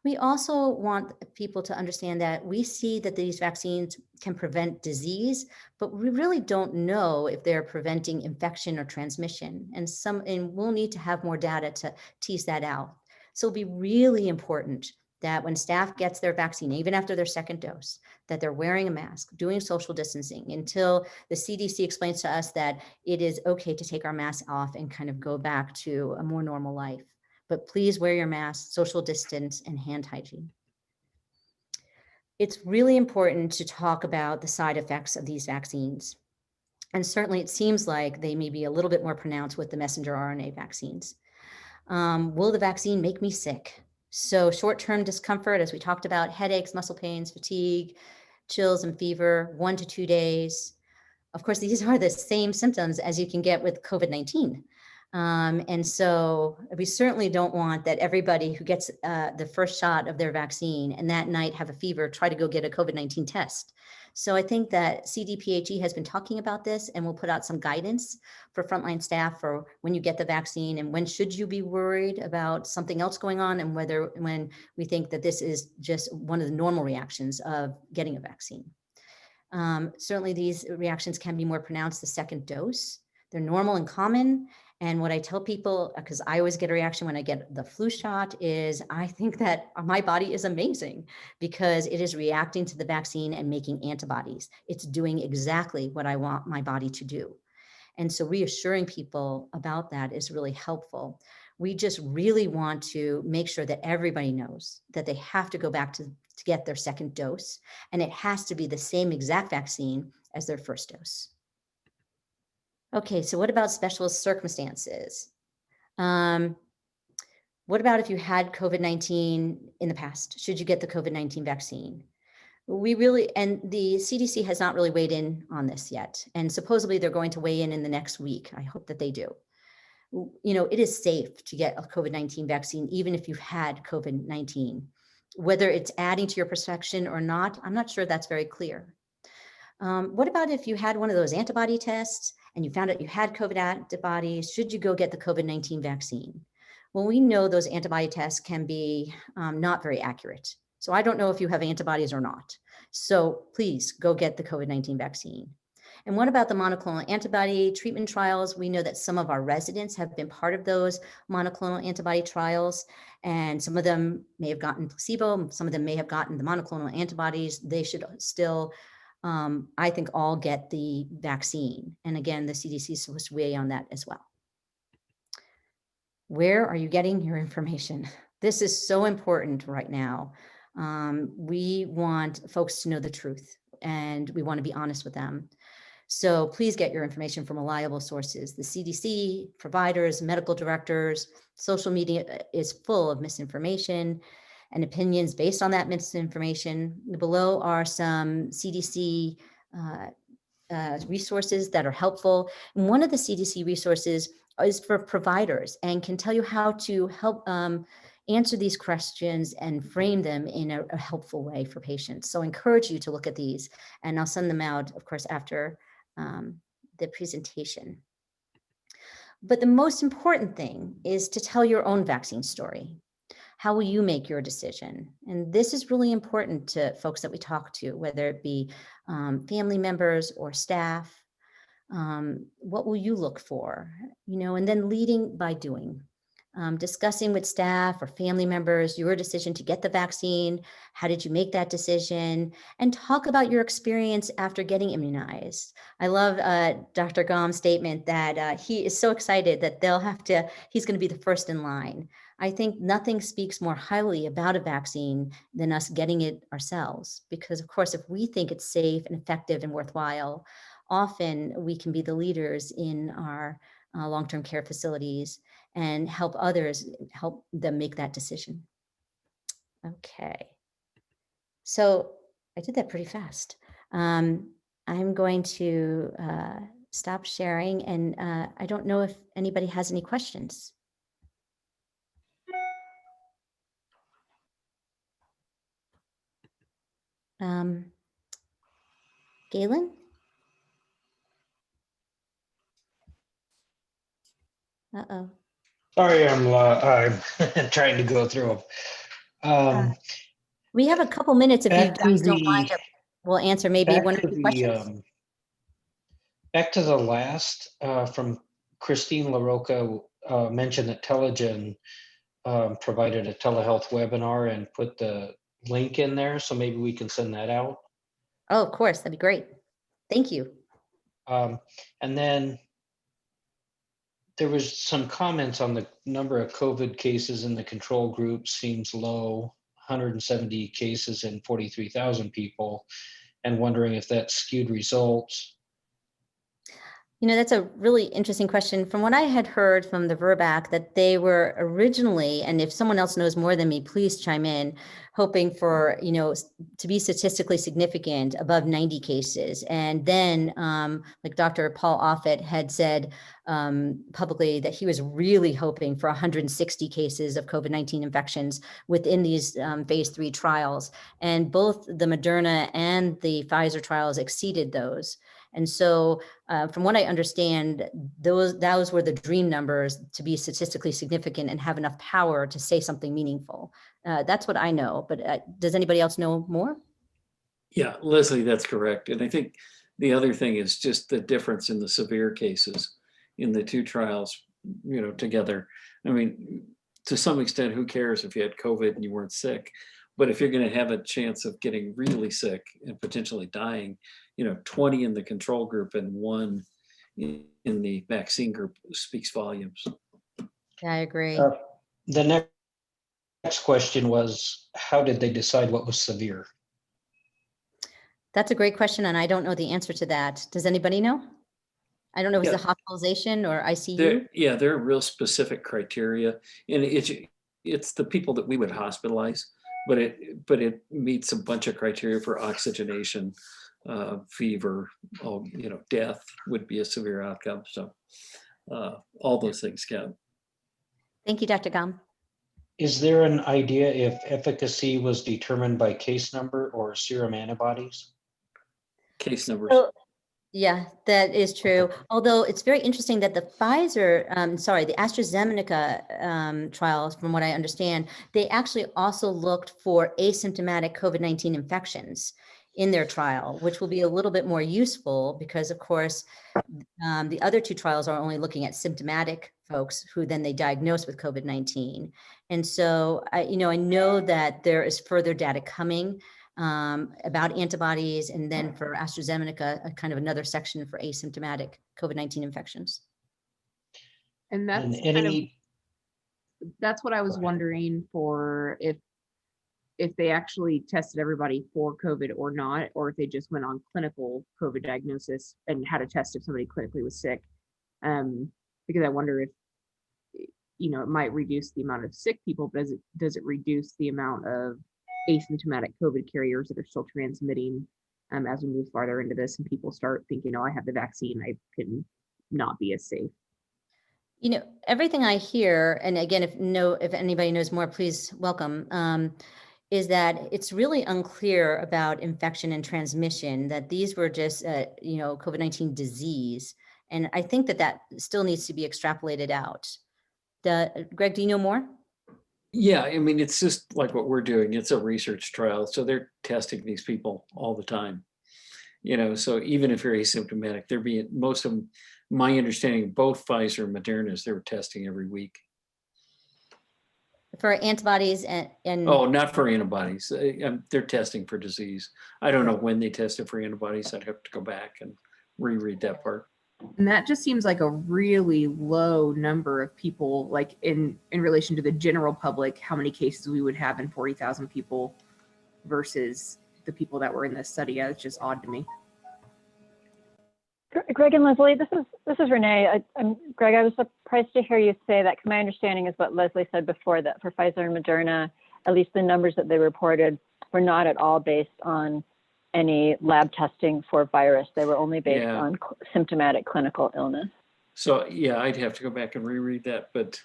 We also want people to understand that we see that these vaccines can prevent disease, but we really don't know if they're preventing infection or transmission. And we'll need to have more data to tease that out. So it'll be really important that when staff gets their vaccine, even after their second dose, that they're wearing a mask, doing social distancing until the CDC explains to us that it is okay to take our masks off and kind of go back to a more normal life. But please wear your mask, social distance, and hand hygiene. It's really important to talk about the side effects of these vaccines. And certainly it seems like they may be a little bit more pronounced with the messenger RNA vaccines. Will the vaccine make me sick? So short-term discomfort, as we talked about, headaches, muscle pains, fatigue, chills and fever, 1 to 2 days. Of course, these are the same symptoms as you can get with COVID-19. And so we certainly don't want that everybody who gets the first shot of their vaccine and that night have a fever, try to go get a COVID-19 test. So I think that CDPHE has been talking about this and will put out some guidance for frontline staff for when you get the vaccine and when should you be worried about something else going on and when we think that this is just one of the normal reactions of getting a vaccine. Certainly these reactions can be more pronounced the second dose. They're normal and common. And what I tell people, because I always get a reaction when I get the flu shot, is I think that my body is amazing because it is reacting to the vaccine and making antibodies. It's doing exactly what I want my body to do. And so reassuring people about that is really helpful. We just really want to make sure that everybody knows that they have to go back to get their second dose, and it has to be the same exact vaccine as their first dose. Okay, so what about special circumstances? What about if you had COVID-19 in the past? Should you get the COVID-19 vaccine? And the CDC has not really weighed in on this yet. And supposedly they're going to weigh in the next week. I hope that they do. You know, it is safe to get a COVID-19 vaccine, even if you've had COVID-19. Whether it's adding to your protection or not, I'm not sure that's very clear. What about if you had one of those antibody tests and you found out you had COVID antibodies? Should you go get the COVID-19 vaccine? Well, we know those antibody tests can be not very accurate. So I don't know if you have antibodies or not. So please go get the COVID-19 vaccine. And what about the monoclonal antibody treatment trials? We know that some of our residents have been part of those monoclonal antibody trials, and some of them may have gotten placebo, some of them may have gotten the monoclonal antibodies. They should still, I think, all get the vaccine. And again, the CDC is supposed to weigh on that as well. Where are you getting your information? This is so important right now. We want folks to know the truth, and we want to be honest with them. So please get your information from reliable sources. The CDC, providers, medical directors, social media is full of misinformation and opinions based on that misinformation. Below are some CDC resources that are helpful. And one of the CDC resources is for providers and can tell you how to help answer these questions and frame them in a helpful way for patients. So I encourage you to look at these, and I'll send them out, of course, after the presentation. But the most important thing is to tell your own vaccine story. How will you make your decision? And this is really important to folks that we talk to, whether it be family members or staff. What will you look for? You know, and then leading by doing. discussing with staff or family members your decision to get the vaccine. How did you make that decision? And talk about your experience after getting immunized. I love Dr. Gom's statement that he is so excited that he's going to be the first in line. I think nothing speaks more highly about a vaccine than us getting it ourselves, because of course, if we think it's safe and effective and worthwhile, often we can be the leaders in our long-term care facilities and help them make that decision. Okay. So I did that pretty fast. I'm going to stop sharing, and I don't know if anybody has any questions. Galen? Uh-oh. Sorry, I'm trying to go through them. We have a couple minutes if you Back to guys don't mind. the We'll answer maybe back one or to two the questions. back to the last from Christine LaRocca mentioned that Telegen provided a telehealth webinar and put the link in there, so maybe we can send that out. Oh, of course, that'd be great. Thank you. And then there was some comments on the number of COVID cases in the control group seems low, 170 cases in 43,000 people, and wondering if that skewed results. You know, that's a really interesting question. From what I had heard from the VRBAC, that they were originally, and if someone else knows more than me, please chime in, hoping for, to be statistically significant above 90 cases. And then, like Dr. Paul Offit had said publicly, that he was really hoping for 160 cases of COVID-19 infections within these phase 3 trials. And both the Moderna and the Pfizer trials exceeded those. And so from what I understand, those were the dream numbers to be statistically significant and have enough power to say something meaningful. That's what I know, but does anybody else know more? Yeah, Leslie, that's correct. And I think the other thing is just the difference in the severe cases in the two trials, together. I mean, to some extent, who cares if you had COVID and you weren't sick? But if you're going to have a chance of getting really sick and potentially dying, 20 in the control group and 1 in the vaccine group speaks volumes. Yeah, I agree. The next question was, how did they decide what was severe? That's a great question, and I don't know the answer to that. Does anybody know? I don't know if it's Yeah. the hospitalization or ICU. There are real specific criteria, and it's the people that we would hospitalize, but it meets a bunch of criteria for oxygenation, fever, death would be a severe outcome. So all those things count. Thank you, Dr. Gom. Is there an idea if efficacy was determined by case number or serum antibodies? Case numbers. So, yeah, that is true. Although it's very interesting that the the AstraZeneca trials, from what I understand, they actually also looked for asymptomatic COVID-19 infections in their trial, which will be a little bit more useful because, of course, the other two trials are only looking at symptomatic folks who then they diagnose with COVID-19. And so, I know that there is further data coming about antibodies, and then for AstraZeneca, a kind of another section for asymptomatic COVID-19 infections. And that's And that's what I was wondering for if they actually tested everybody for COVID or not, or if they just went on clinical COVID diagnosis and had a test if somebody clinically was sick. Because I wonder if, it might reduce the amount of sick people, but does it reduce the amount of asymptomatic COVID carriers that are still transmitting as we move farther into this and people start thinking, I have the vaccine, I can not be as safe? Everything I hear, and again, if anybody knows more, please welcome, is that it's really unclear about infection and transmission, that these were just, COVID-19 disease. And I think that still needs to be extrapolated out. Greg, do you know more? Yeah, I mean, it's just like what we're doing. It's a research trial. So they're testing these people all the time. So even if you're asymptomatic, most of them, my understanding, both Pfizer and Moderna, they were testing every week. For antibodies and Oh, not for antibodies. They're testing for disease. I don't know when they tested for antibodies. I'd have to go back and reread that part. And that just seems like a really low number of people, like in relation to the general public, how many cases we would have in 40,000 people versus the people that were in this study. Yeah, it's just odd to me. Greg and Leslie, this is Renee. Greg, I was surprised to hear you say that, because my understanding is what Leslie said before, that for Pfizer and Moderna, at least the numbers that they reported were not at all based on any lab testing for virus. They were only based on symptomatic clinical illness. So yeah, I'd have to go back and reread that, but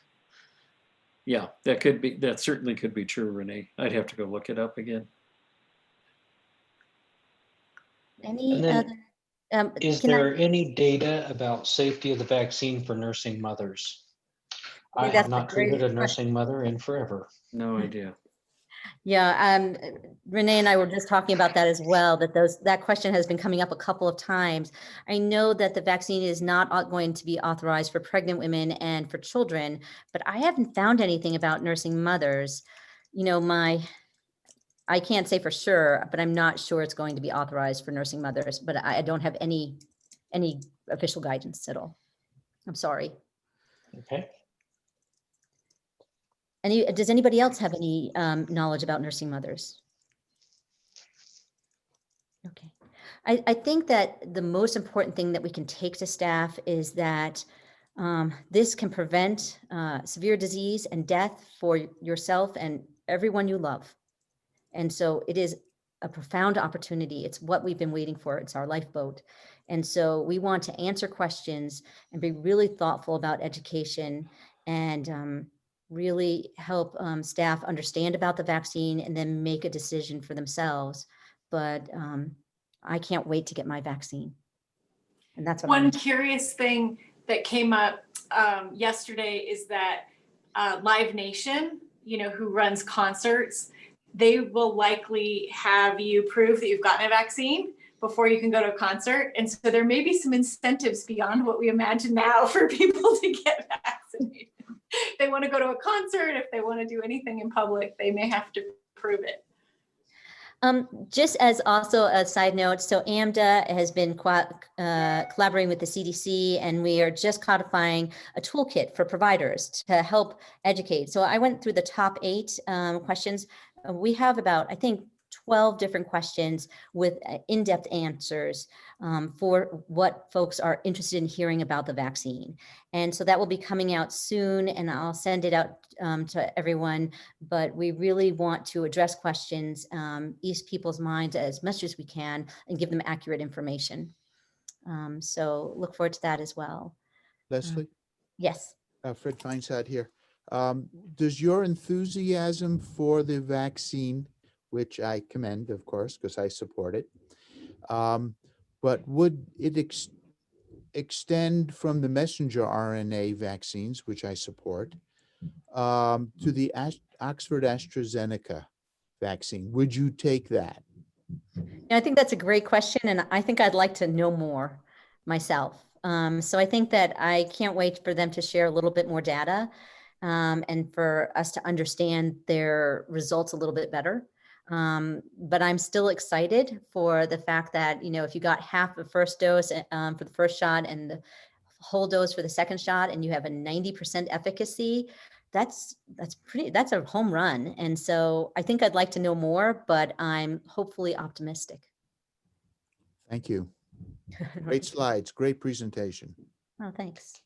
yeah, that certainly could be true, Renee. I'd have to go look it up again. any And then, other? is Can I- there any data about safety of the vaccine for nursing mothers? I think have that's a not treated great a nursing mother in forever. No idea. Yeah, Renee and I were just talking about that as well, that question has been coming up a couple of times. I know that the vaccine is not going to be authorized for pregnant women and for children, but I haven't found anything about nursing mothers. You know, I can't say for sure, but I'm not sure it's going to be authorized for nursing mothers, but I don't have any official guidance at all. I'm sorry. Okay. Does anybody else have any knowledge about nursing mothers? Okay. I think that the most important thing that we can take to staff is that this can prevent severe disease and death for yourself and everyone you love. And so it is a profound opportunity. It's what we've been waiting for. It's our lifeboat. And so we want to answer questions and be really thoughtful about education and really help staff understand about the vaccine and then make a decision for themselves. But I can't wait to get my vaccine. And that's what One curious thing that came up yesterday is that Live Nation, who runs concerts, they will likely have you prove that you've gotten a vaccine before you can go to a concert. And so there may be some incentives beyond what we imagine now for people to get vaccinated. If they want to go to a concert, if they want to do anything in public, they may have to prove it. Just as also a side note, so AMDA has been collaborating with the CDC, and we are just codifying a toolkit for providers to help educate. So I went through the top 8 questions. We have about, I think, 12 different questions with in-depth answers for what folks are interested in hearing about the vaccine. And so that will be coming out soon, and I'll send it out to everyone. But we really want to address questions, ease people's minds as much as we can, and give them accurate information. So look forward to that as well. Leslie? Yes. Fred Feinsad here. Does your enthusiasm for the vaccine, which I commend, of course, because I support it, but would it extend from the messenger RNA vaccines, which I support, to the Oxford AstraZeneca vaccine? Would you take that? I think that's a great question, and I think I'd like to know more myself. So I think that I can't wait for them to share a little bit more data and for us to understand their results a little bit better. But I'm still excited for the fact that, if you got half the first dose for the first shot and the whole dose for the second shot, and you have a 90% efficacy, that's a home run. And so I think I'd like to know more, but I'm hopefully optimistic. Thank you. Great slides, great presentation. Oh, thanks.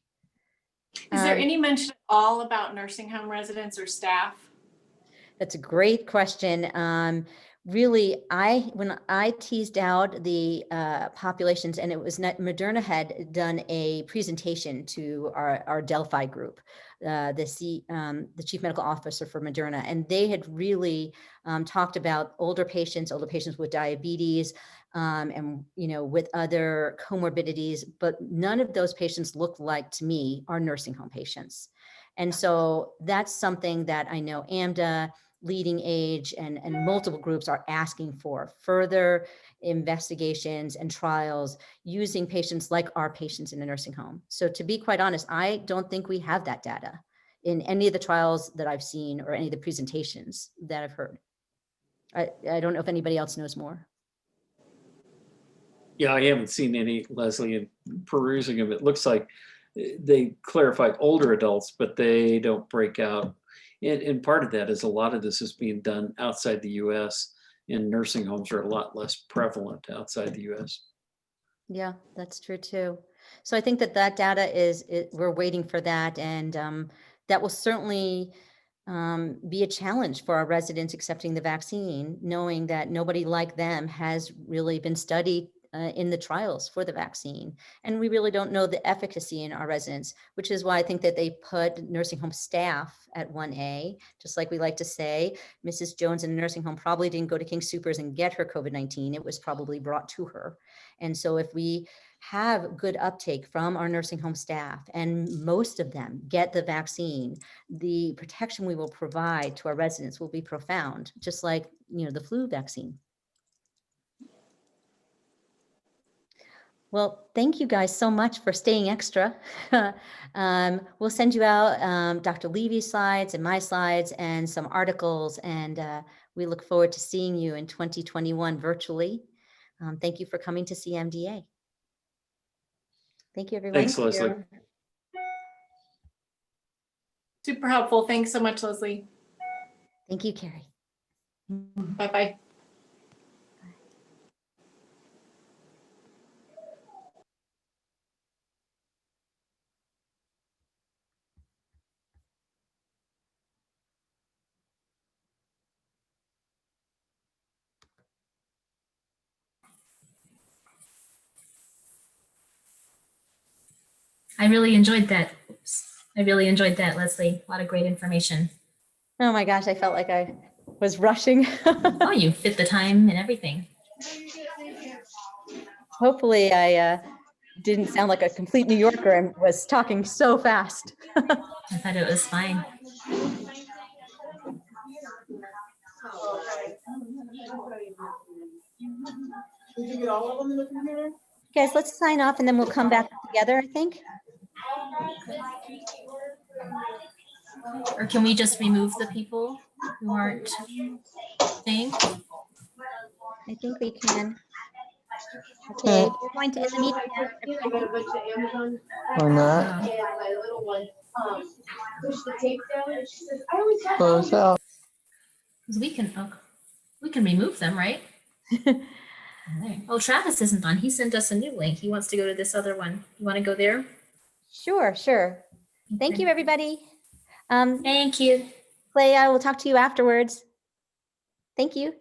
Is there any mention at all about nursing home residents or staff? That's a great question. Really, when I teased out the populations, and it was Moderna had done a presentation to our Delphi group, the chief medical officer for Moderna, and they had really talked about older patients with diabetes, and with other comorbidities, but none of those patients look like, to me, are nursing home patients. And so that's something that I know AMDA, Leading Age, and multiple groups are asking for further investigations and trials using patients like our patients in a nursing home. So to be quite honest, I don't think we have that data. in any of the trials that I've seen or any of the presentations that I've heard. I don't know if anybody else knows more. Yeah, I haven't seen any, Leslie, in perusing them. It looks like they clarify older adults, but they don't break out. And part of that is a lot of this is being done outside the US, and nursing homes are a lot less prevalent outside the US. Yeah, that's true too. So I think that that data we're waiting for that, and that will certainly be a challenge for our residents accepting the vaccine, knowing that nobody like them has really been studied in the trials for the vaccine. And we really don't know the efficacy in our residents, which is why I think that they put nursing home staff at 1A, just like we like to say, Mrs. Jones in a nursing home probably didn't go to King Soopers and get her COVID-19. It was probably brought to her. And so if we have good uptake from our nursing home staff, and most of them get the vaccine, the protection we will provide to our residents will be profound, just like, the flu vaccine. Well, thank you guys so much for staying extra. We'll send you out Dr. Levy's slides and my slides and some articles, and we look forward to seeing you in 2021 virtually. Thank you for coming to CMDA. Thank you, everyone. Thanks, Leslie. Super helpful. Thanks so much, Leslie. Thank you, Cari. Bye-bye. I really enjoyed that. I really enjoyed that, Leslie. A lot of great information. Oh my gosh, I felt like I was rushing. Oh, you fit the time and everything. Hopefully I didn't sound like a complete New Yorker and was talking so fast. I thought it was fine. Guys, let's sign off and then we'll come back together, I think. Or can we just remove the people who aren't staying? I think we can. Okay, we're going to end the meeting now, everybody. Or not. Close out. Because we can remove them, right? Oh, Travis isn't on. He sent us a new link. He wants to go to this other one. You want to go there? Sure. Thank you, everybody. Thank you. Clay, I will talk to you afterwards. Thank you.